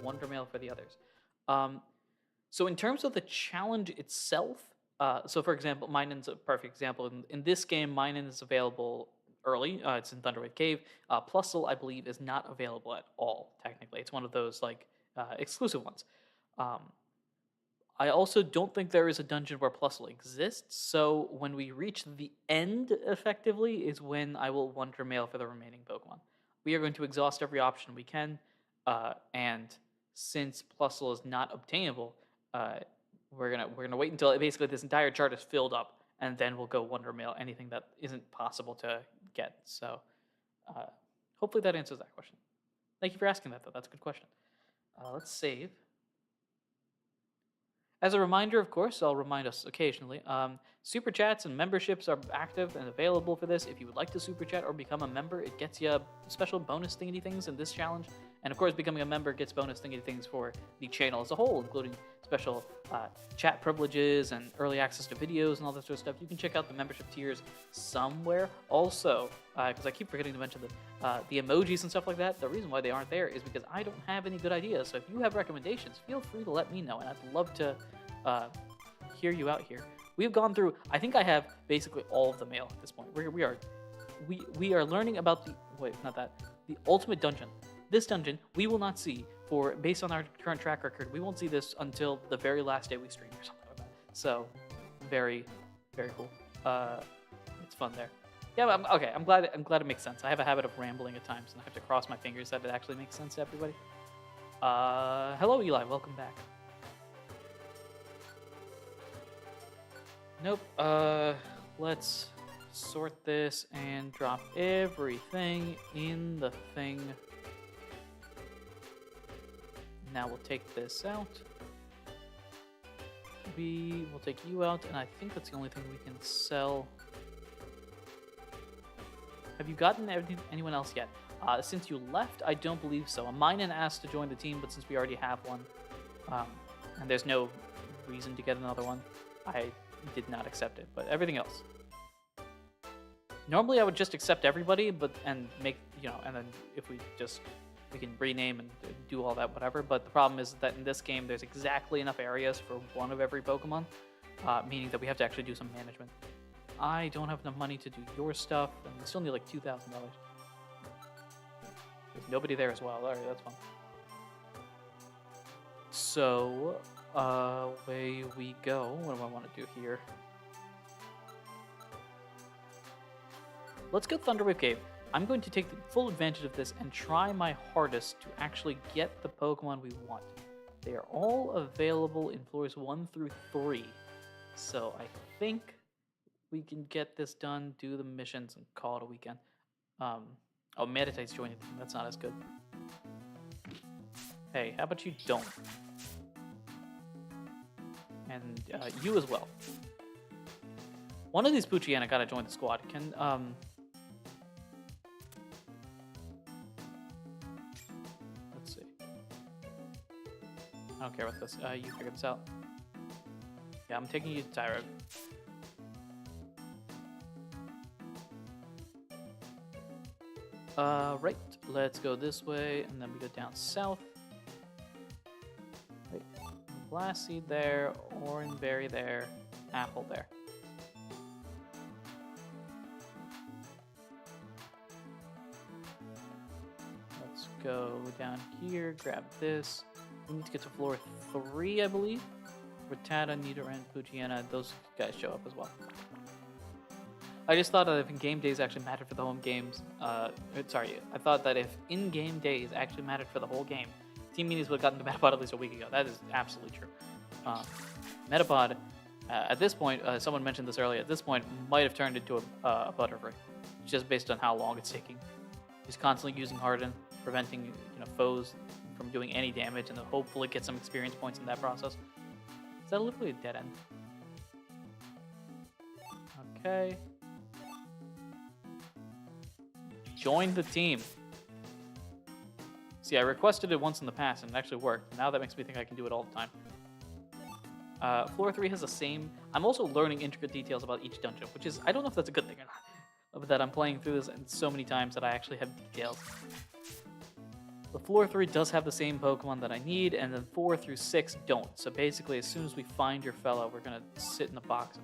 Wonder Mail for the others? So in terms of the challenge itself, so for example, Minen's a perfect example. In this game, Minen is available early. It's in Thunderwave Cave. Plusle, I believe, is not available at all, technically. It's one of those like exclusive ones. I also don't think there is a dungeon where Plusle exists, so when we reach the end, effectively, is when I will Wonder Mail for the remaining Pokemon. We are going to exhaust every option we can, and since Plusle is not obtainable, we're gonna wait until basically this entire chart is filled up, and then we'll go Wonder Mail anything that isn't possible to get. So, hopefully that answers that question. Thank you for asking that, though. That's a good question. Let's save. As a reminder, of course, I'll remind us occasionally, Super Chats and memberships are active and available for this. If you would like to Super Chat or become a member, it gets you special bonus thingy things in this challenge. And of course, becoming a member gets bonus thingy things for the channel as a whole, including special chat privileges and early access to videos and all that sort of stuff. You can check out the membership tiers somewhere. Also, because I keep forgetting to mention the emojis and stuff like that, the reason why they aren't there is because I don't have any good ideas. So if you have recommendations, feel free to let me know, and I'd love to hear you out here. We've gone through, I think I have basically all of the mail at this point. We are learning about the ultimate dungeon. This dungeon we will not see based on our current track record, we won't see this until the very last day we stream or something like that. So very, very cool. It's fun there. Yeah, okay. I'm glad. I'm glad it makes sense. I have a habit of rambling at times, and I have to cross my fingers that it actually makes sense to everybody. Hello, Eli. Welcome back. Nope. Let's sort this and drop everything in the thing. Now we'll take this out. We will take you out, and I think that's the only thing we can sell. Have you gotten anyone else yet? Since you left, I don't believe so. Aminen asked to join the team, but since we already have one, um, and there's no reason to get another one, I did not accept it. But everything else. Normally, I would just accept everybody, and make and then if we can rename and do all that, whatever. But the problem is that in this game, there's exactly enough areas for one of every Pokemon, meaning that we have to actually do some management. I don't have enough money to do your stuff, and we still need like $2,000. There's nobody there as well. All right, that's fine. So, away we go. What do I want to do here? Let's go Thunderwave Cave. I'm going to take the full advantage of this and try my hardest to actually get the Pokemon we want. They are all available in floors 1 through 3. So I think we can get this done, do the missions, and call it a weekend. Oh, Meditate's joining the team. That's not as good. Hey, how about you don't? And you as well. One of these Poochyena gotta join the squad. Can, let's see. I don't care about this. You figure this out. Yeah, I'm taking you to Tyro. Right. Let's go this way, and then we go down south. Wait. Blast Seed there, Orange Berry there, Apple there. Let's go down here, grab this. We need to get to floor 3, I believe. Rattata, Nidoran, Poochyena, those guys show up as well. I just thought that if in-game days actually mattered for the home games, I thought that if in-game days actually mattered for the whole game, Team Minis would have gotten to Metapod at least a week ago. That is absolutely true. Metapod, at this point, someone mentioned this earlier, at this point, might have turned into a Butterfree, just based on how long it's taking. He's constantly using Harden, preventing foes from doing any damage, and then hopefully get some experience points in that process. Is that literally a dead end? Okay. Join the team. See, I requested it once in the past, and it actually worked. Now that makes me think I can do it all the time. Floor 3 has the same... I'm also learning intricate details about each dungeon, which is... I don't know if that's a good thing or not. But that I'm playing through this so many times that I actually have details. But floor 3 does have the same Pokemon that I need, and then 4 through 6 don't. So basically, as soon as we find your fellow, we're going to sit in the box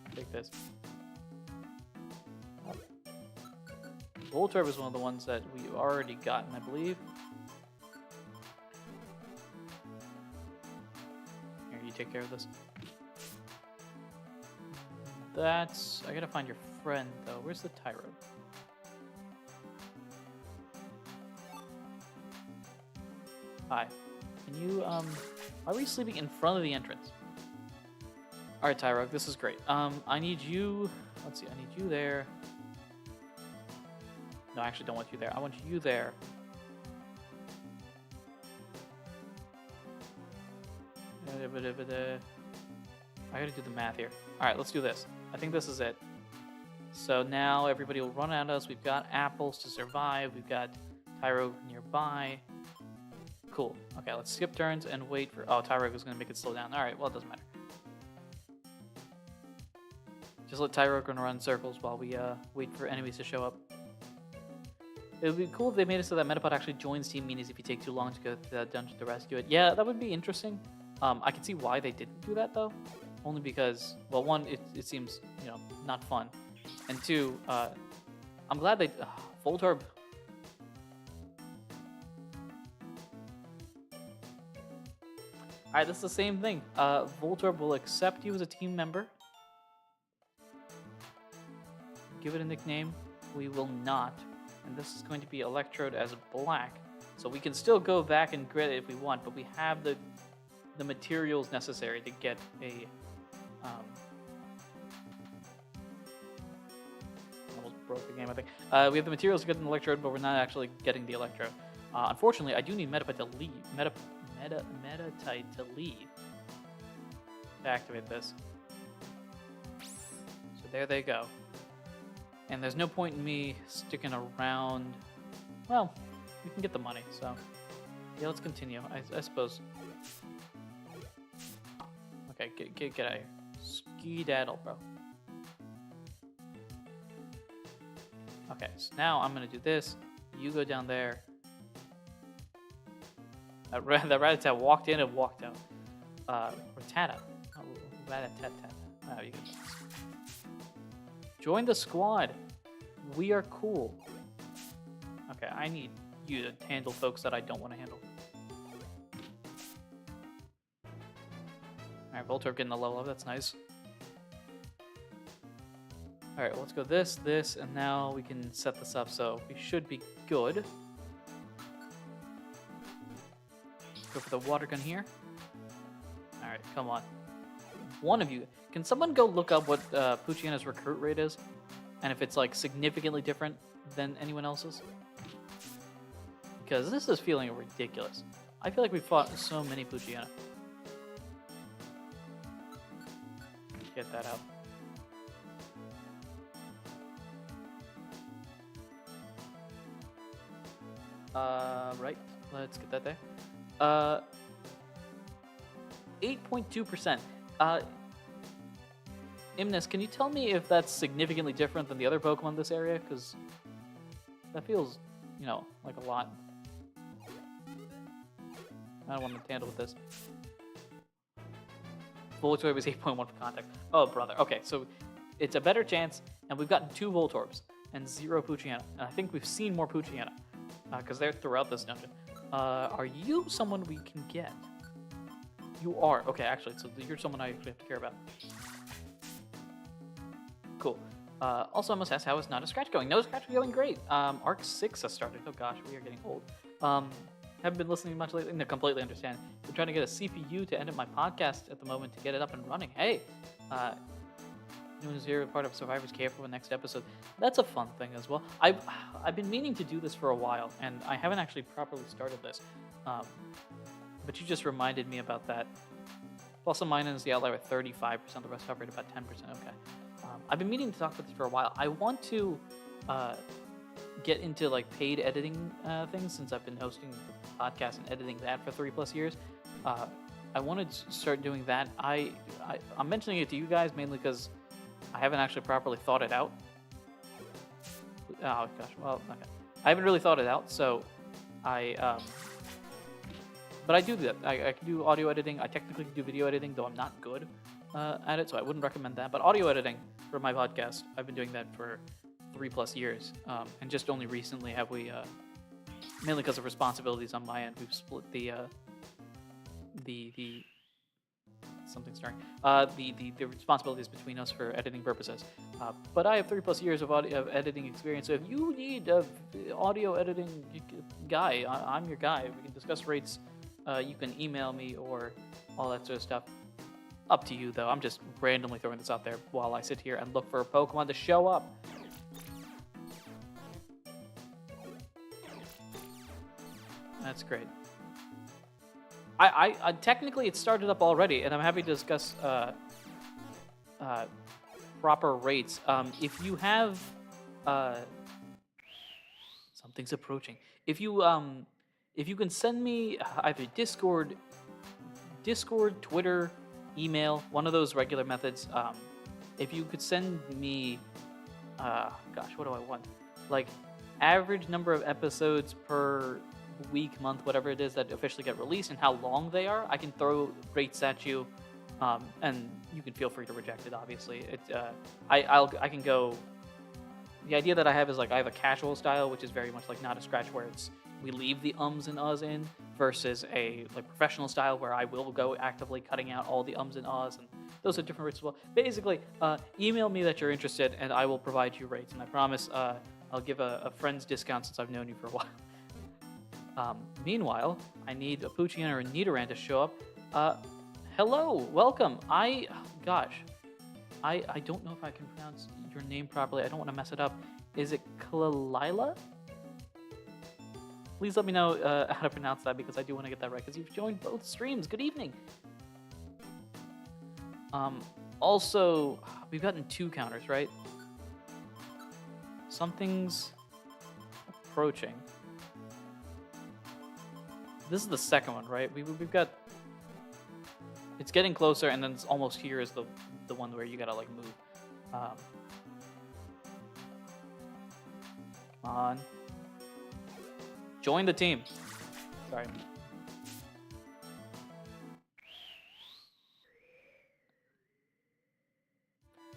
and take this. Voltorb is one of the ones that we've already gotten, I believe. Here, you take care of this. That's... I gotta find your friend, though. Where's the Tyro? Hi. Can you, Why are you sleeping in front of the entrance? Alright, Tyro, this is great. I need you... Let's see, I need you there. No, I actually don't want you there. I want you there. I gotta do the math here. Alright, let's do this. I think this is it. So now everybody will run at us. We've got apples to survive. We've got Tyro nearby. Cool. Okay, let's skip turns and wait for... Oh, Tyro is going to make it slow down. Alright, well, it doesn't matter. Just let Tyro run circles while we wait for enemies to show up. It would be cool if they made it so that Metapod actually joins Team Minis if you take too long to go to the dungeon to rescue it. Yeah, that would be interesting. I can see why they didn't do that, though. Only because, well, one, it seems, not fun. And two, I'm glad they... Voltorb... Alright, this is the same thing. Voltorb will accept you as a team member. give it a nickname. We will not. And this is going to be Electrode as black. So we can still go back and grid it if we want, but we have the materials necessary to get a almost broke the game, I think. We have the materials to get an Electrode, but we're not actually getting the Electrode. Unfortunately, I do need Metapite to leave. Metatite to leave to activate this. So there they go. And there's no point in me sticking around. Well, we can get the money, so yeah, let's continue. I suppose. Okay, get out of here. Skedaddle, bro. Okay, so now I'm gonna do this. You go down there. That Rat-a-tat walked in and walked out. Rattata. Oh, Rat-a-tat-tat. Oh, you can join the squad. We are cool. Okay, I need you to handle folks that I don't want to handle. Alright, Voltorb getting the level up. That's nice. Alright, well, let's go this, and now we can set this up, so we should be good. Go for the water gun here. Alright, come on. One of you. Can someone go look up what Poochyana's recruit rate is? And if it's, like, significantly different than anyone else's? Because this is feeling ridiculous. I feel like we fought so many Poochyana. Get that out. Right. Let's get that there. 8.2%. Imnes, can you tell me if that's significantly different than the other Pokemon in this area? Because that feels, like a lot. I don't want to handle with this. Voltorb was 8.1 for contact. Oh, brother. Okay, so it's a better chance, and we've gotten 2 Voltorbs and 0 Poochyena. And I think we've seen more Poochyena, because they're throughout this dungeon. Are you someone we can get? You are. Okay, actually, so you're someone I actually have to care about. Cool. Also, I must ask, how is Not a Scratch going? No Scratch going great. Arc 6 has started. Oh gosh, we are getting old. Haven't been listening much lately. No, completely understand. We're trying to get a CPU to edit my podcast at the moment to get it up and running. Hey, anyone who's here part of Survivor's Care for the next episode. That's a fun thing as well. I've been meaning to do this for a while, and I haven't actually properly started this. But you just reminded me about that. Plus and minus the outlier at 35%, the rest hovered about 10%. Okay. I've been meaning to talk about this for a while. I want to get into like paid editing things since I've been hosting the podcast and editing that for 3+ years. I wanted to start doing that. I'm mentioning it to you guys mainly because I haven't actually properly thought it out. Oh gosh, well, okay. I haven't really thought it out, so but I do that. I can do audio editing. I technically can do video editing, though I'm not good at it, so I wouldn't recommend that. But audio editing for my podcast, I've been doing that for 3+ years, and just only recently have we, mainly because of responsibilities on my end, we've split the responsibilities between us for editing purposes. But I have 3+ years of editing experience, so if you need an audio editing guy, I'm your guy. We can discuss rates. You can email me or all that sort of stuff. Up to you, though. I'm just randomly throwing this out there while I sit here and look for a Pokemon to show up. That's great. I technically it started up already, and I'm happy to discuss proper rates. If you have something's approaching. If you can send me either Discord, Twitter, email, one of those regular methods. If you could send me, gosh, what do I want? Like average number of episodes per week, month, whatever it is that officially get released, and how long they are. I can throw rates at you, and you can feel free to reject it. Obviously, I can go. The idea that I have is like I have a casual style, which is very much like Not a Scratch, where we leave the ums and uhs in, versus a like professional style where I will go actively cutting out all the ums and uhs and those are different rates as well. Basically, email me that you're interested, and I will provide you rates. And I promise I'll give a friend's discount since I've known you for a while. Meanwhile, I need a Poochyena or a Nidoran to show up. Hello, welcome. Gosh, I don't know if I can pronounce your name properly. I don't want to mess it up. Is it Kalila? Please let me know how to pronounce that because I do want to get that right because you've joined both streams. Good evening. Also, we've gotten 2 counters, right? Something's approaching. This is the second one, right? We've got... It's getting closer, and then it's almost here is the one where you gotta, like, move. Come on. Join the team. Sorry.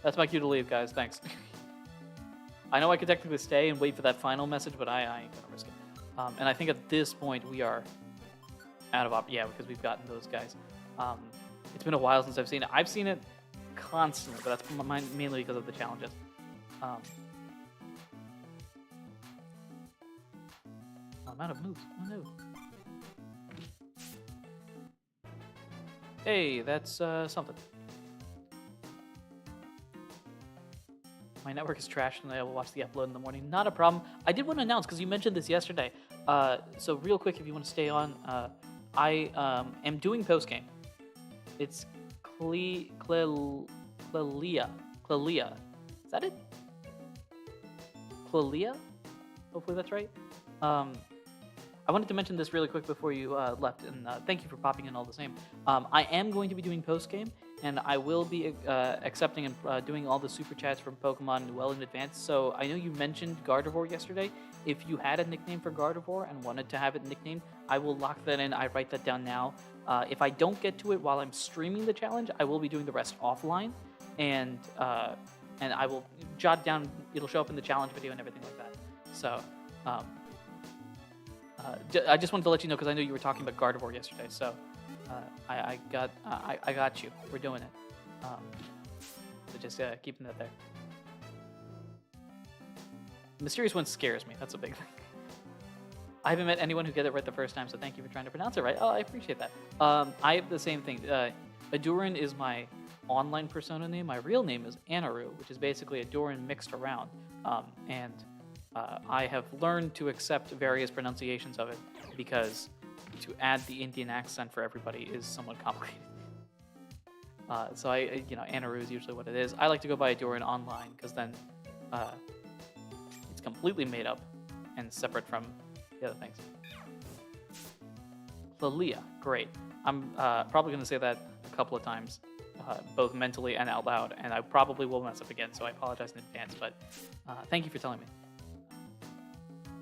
That's my cue to leave, guys. Thanks. I know I could technically stay and wait for that final message, but I ain't gonna risk it. And I think at this point we are out of yeah, because we've gotten those guys. It's been a while since I've seen it. I've seen it constantly, but that's mainly because of the challenges. I'm out of moves. Oh no. Hey, that's something. My network is trashed and I will watch the upload in the morning. Not a problem. I did want to announce, because you mentioned this yesterday. So real quick, if you want to stay on, I am doing post-game. It's Clelia. Is that it? Clelia? Hopefully that's right. I wanted to mention this really quick before you left, and thank you for popping in all the same. I am going to be doing post-game, and I will be accepting and doing all the super chats from Pokemon well in advance. So I know you mentioned Gardevoir yesterday. If you had a nickname for Gardevoir and wanted to have it nicknamed, I will lock that in. I write that down now. If I don't get to it while I'm streaming the challenge, I will be doing the rest offline, and I will jot down. It'll show up in the challenge video and everything like that. So. I just wanted to let you know because I know you were talking about Gardevoir yesterday, so I got you. We're doing it. So just keeping that there. Mysterious one scares me. That's a big thing. I haven't met anyone who get it right the first time, so thank you for trying to pronounce it right. Oh, I appreciate that. I have the same thing. Ahdurin is my online persona name. My real name is Ahdurin, which is basically Ahdurin mixed around, and I have learned to accept various pronunciations of it because to add the Indian accent for everybody is somewhat complicated. So Ahdurin is usually what it is. I like to go by Ahdurin online because then it's completely made up and separate from the other things. Clelia, great. I'm probably going to say that a couple of times, both mentally and out loud, and I probably will mess up again, so I apologize in advance, but thank you for telling me.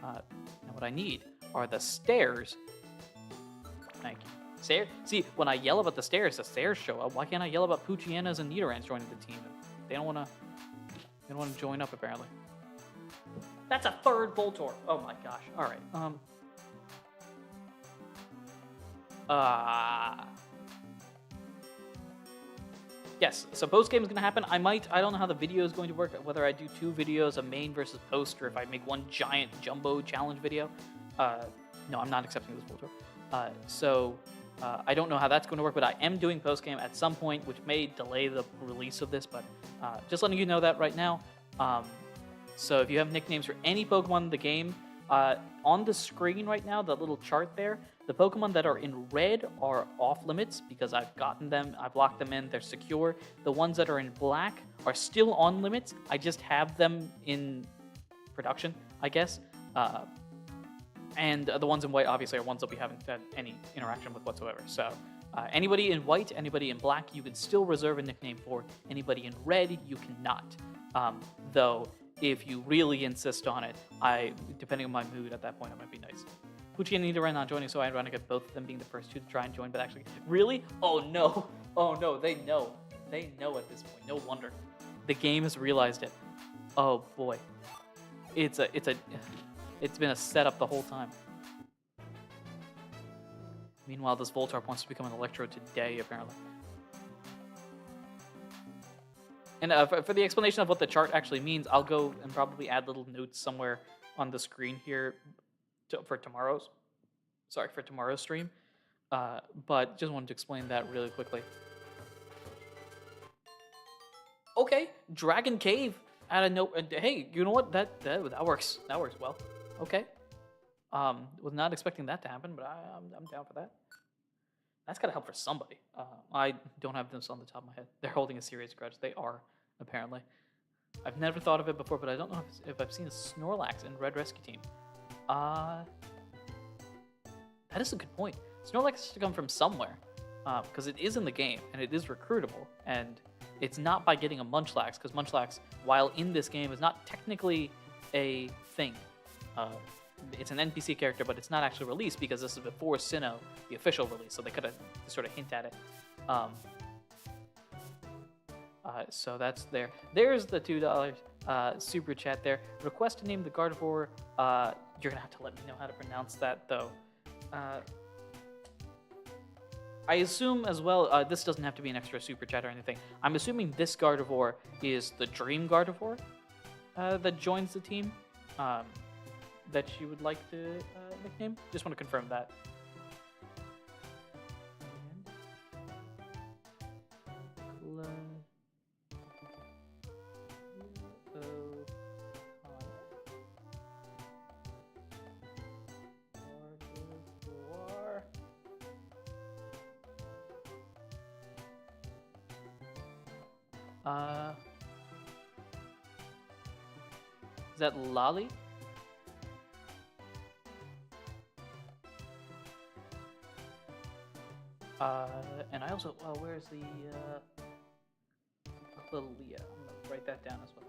And what I need are the stairs. Thank you. See, when I yell about the stairs show up. Why can't I yell about Poochyenas and Nidorans joining the team? They don't want to join up, apparently. That's a third Voltorb. Oh my gosh. All right. Yes, so post-game is going to happen. I don't know how the video is going to work, whether I do 2 videos, a main versus post, or if I make one giant jumbo challenge video. No, I'm not accepting this Voltorb. So I don't know how that's going to work, but I am doing post-game at some point, which may delay the release of this, but just letting you know that right now. So if you have nicknames for any Pokemon in the game, on the screen right now, the little chart there, the Pokemon that are in red are off limits because I've gotten them, I've locked them in, they're secure. The ones that are in black are still on limits. I just have them in production, I guess. And the ones in white, obviously, are ones that we haven't had any interaction with whatsoever. So anybody in white, anybody in black, you can still reserve a nickname for. Anybody in red, you cannot. Though, if you really insist on it, depending on my mood at that point, it might be nice. Pucci and Nidoran not joining, so ironic at both of them being the first 2 to try and join, but actually... Really? Oh no! Oh no, they know. They know at this point. No wonder. The game has realized it. Oh boy. It's been a setup the whole time. Meanwhile, this Voltorb wants to become an Electro today, apparently. And for the explanation of what the chart actually means, I'll go and probably add little notes somewhere on the screen here for tomorrow's. Sorry, for tomorrow's stream. But just wanted to explain that really quickly. Okay, Dragon Cave. Out of no, hey, you know what? That works. That works well. Okay. Was not expecting that to happen, but I'm down for that. That's gotta help for somebody. I don't have this on the top of my head. They're holding a serious grudge. They are, apparently. I've never thought of it before, but I don't know if I've seen a Snorlax in Red Rescue Team. That is a good point. Snorlax has to come from somewhere, because it is in the game, and it is recruitable, and it's not by getting a Munchlax, because Munchlax, while in this game, is not technically a thing. It's an NPC character, but it's not actually released because this is before Sinnoh, the official release, so they could have sort of hint at it. So that's there. There's the $2 super chat there. Request to name the Gardevoir. You're gonna have to let me know how to pronounce that though. I assume as well. This doesn't have to be an extra super chat or anything. I'm assuming this Gardevoir is the Dream Gardevoir that joins the team. That you would like to nickname? Just want to confirm that. Is that Lolly? And I also, where's the Clelia? I'm gonna write that down as well.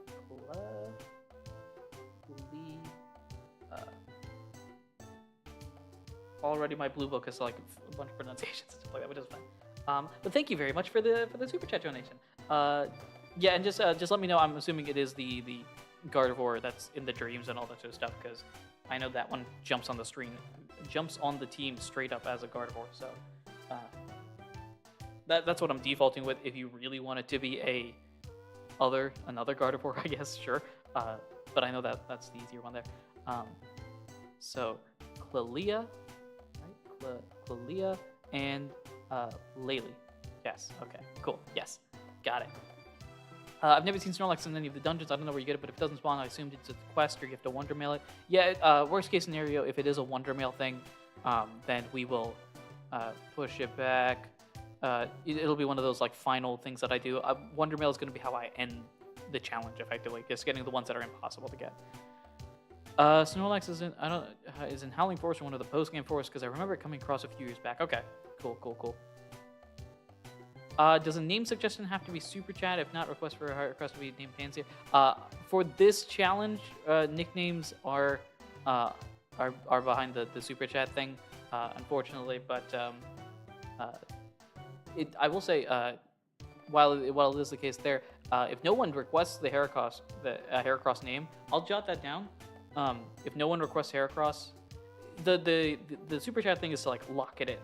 Already my blue book is like a bunch of pronunciations and stuff like that, which is fine. But thank you very much for the super chat donation. Yeah, and just let me know. I'm assuming it is the Gardevoir that's in the dreams and all that sort of stuff, because I know that one jumps on the team straight up as a Gardevoir. So that's what I'm defaulting with. If you really want it to be another Gardevoir, I guess, sure. But I know that's the easier one there. So Clelia, right? Clelia and Laylee. Yes. Okay. Cool. Yes. Got it. I've never seen Snorlax in any of the dungeons. I don't know where you get it, but if it doesn't spawn, I assumed it's a quest or you have to Wonder Mail it. Yeah. Worst case scenario, if it is a Wonder Mail thing, then we will push it back. It'll be one of those like final things that I do. Wonder Mail is going to be how I end the challenge effectively, just getting the ones that are impossible to get. Snorlax is in Howling Forest or one of the post game forests, because I remember it coming across a few years back. Okay, cool. Does a name suggestion have to be super chat? If not, request to be named Pansy. For this challenge, nicknames are behind the super chat thing, unfortunately. But I will say, while it is the case there, if no one requests the Heracross name, I'll jot that down. If no one requests Heracross, the super chat thing is to like lock it in.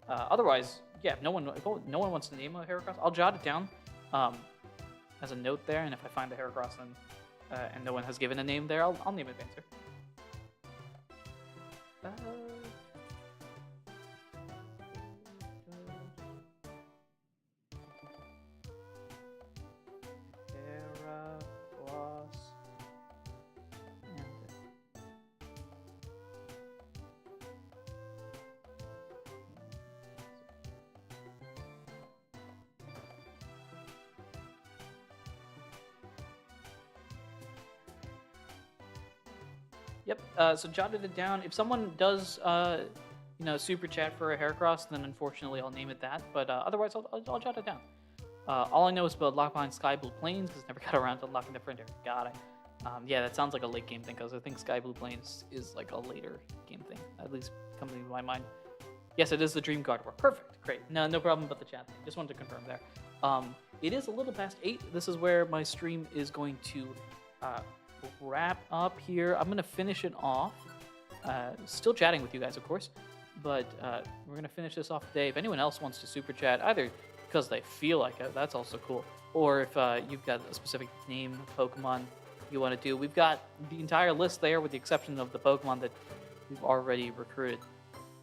Otherwise, yeah, if no one wants to name a Heracross, I'll jot it down as a note there. And if I find the Heracross and no one has given a name there, I'll name it Panzer. Yep. So jotted it down. If someone does, super chat for a Heracross, then unfortunately I'll name it that. But otherwise, I'll jot it down. All I know is about Lock Behind Sky Blue Plains, because I never got around to unlocking the friend area. Got it. Yeah, that sounds like a late game thing, because I think Sky Blue Plains is like a later game thing. At least comes into my mind. Yes, it is the Dream Gardevoir. Perfect. Great. No problem about the chat thing. Just wanted to confirm there. It is a little past 8. This is where my stream is going to wrap up here. I'm going to finish it off. Still chatting with you guys, of course. But we're going to finish this off today. If anyone else wants to super chat, either because they feel like it. That's also cool. Or if you've got a specific name Pokemon you want to do, we've got the entire list there with the exception of the Pokemon that we've already recruited.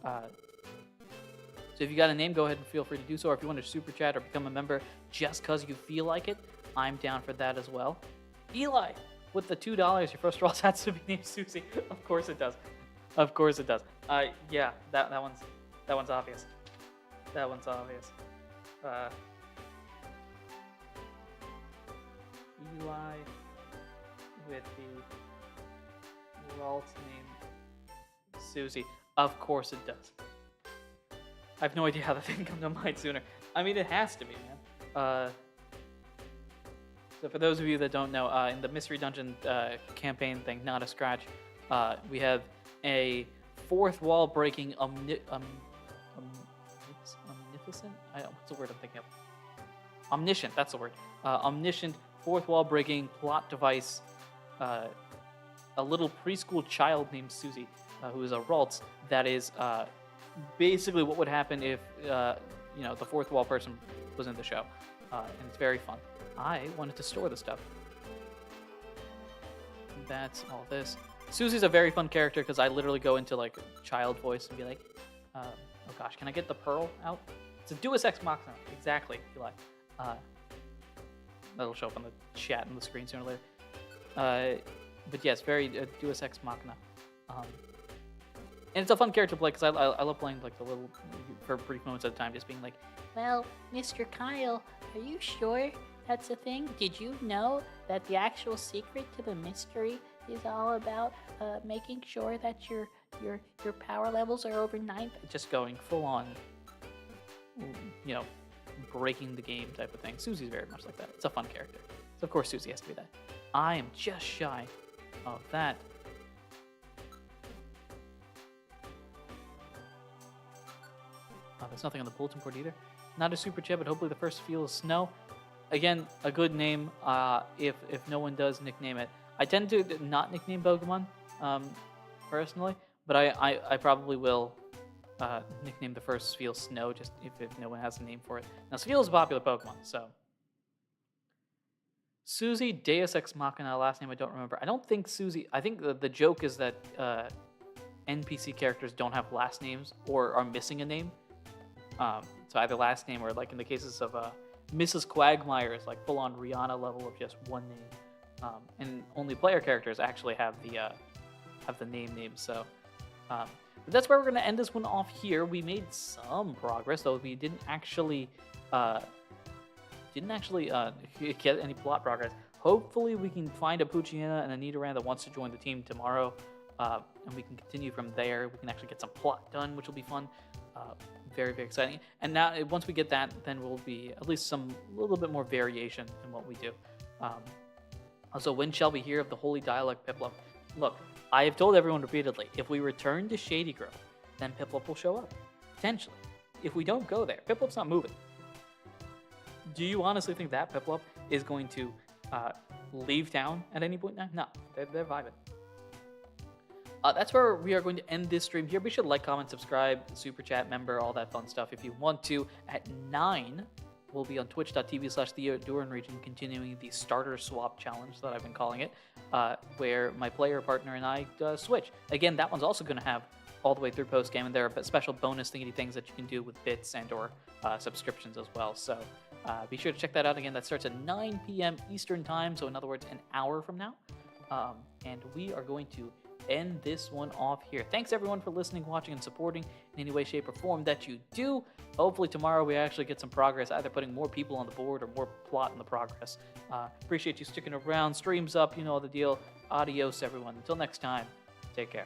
So if you got a name, go ahead and feel free to do so. Or if you want to super chat or become a member just because you feel like it, I'm down for that as well. Eli, with the $2, your first roll has to be named Susie. Of course it does. Of course it does. Yeah, that one's obvious. That one's obvious. Eli with the Ralt's name Susie. Of course it does. I have no idea how the thing come to mind sooner. I mean, it has to be, man. So for those of you that don't know, in the Mystery Dungeon campaign thing, Not a Scratch, we have a fourth wall breaking omnificent? What's the word I'm thinking of? Omniscient, that's the word. Omniscient, fourth wall breaking, plot device, a little preschool child named Susie, who is a Ralts, that is basically what would happen if the fourth wall person was in the show, and it's very fun. I wanted to store the stuff. That's all this. Susie's a very fun character because I literally go into like child voice and be like, oh gosh, can I get the pearl out? It's a Deus Ex Machina, exactly. Eli. That'll show up on the chat and the screen sooner or later. But yes, very Deus Ex Machina. And it's a fun character to play because I love playing like the little, for brief moments at a time, just being like, well, Mr. Kyle, are you sure that's a thing? Did you know that the actual secret to the mystery is all about making sure that your power levels are over 9? Just going full on, breaking the game type of thing. Susie's very much like that. It's a fun character. So of course Susie has to be that. I am just shy of that. There's nothing on the bulletin board either. Not a super chat, but hopefully the first feel is snow. Again, a good name if no one does nickname it. I tend to not nickname Pokemon personally, but I probably will nickname the first feel Snow just if no one has a name for it. Now, Sfeel is a popular Pokemon, so. Susie, Deus Ex Machina, last name I don't remember. I don't think Susie, I think the joke is that NPC characters don't have last names or are missing a name. So either last name or like in the cases of Mrs. Quagmire is like full on Rihanna level of just one name. And only player characters actually have the name. So but that's where we're going to end this one off here. We made some progress, though we didn't actually get any plot progress. Hopefully we can find a Poochyena and a Nidoran that wants to join the team tomorrow, and we can continue from there. We can actually get some plot done, which will be fun. Very, very exciting. And now, once we get that, then we'll be at least a little bit more variation in what we do. Also, when shall we hear of the Holy Dialect Piplup? Look, I have told everyone repeatedly, if we return to Shady Grove, then Piplup will show up. Potentially. If we don't go there, Piplup's not moving. Do you honestly think that Piplup is going to leave town at any point now? No, they're vibing. That's where we are going to end this stream here. Be sure to like, comment, subscribe, super chat, member, all that fun stuff if you want to. At 9, we'll be on twitch.tv/the Ahdurin region, continuing the starter swap challenge that I've been calling it, where my player partner and I switch. Again, that one's also going to have all the way through post-game, and there are special bonus thingy things that you can do with bits and or subscriptions as well. So be sure to check that out. Again, that starts at 9 p.m. Eastern Time, so in other words, an hour from now. And we are going to end this one off here. Thanks everyone for listening, watching, and supporting in any way, shape, or form that you do. Hopefully tomorrow we actually get some progress, either putting more people on the board or more plot in the progress. Appreciate you sticking around. Streams up, you know the deal. Adios, everyone. Until next time, take care.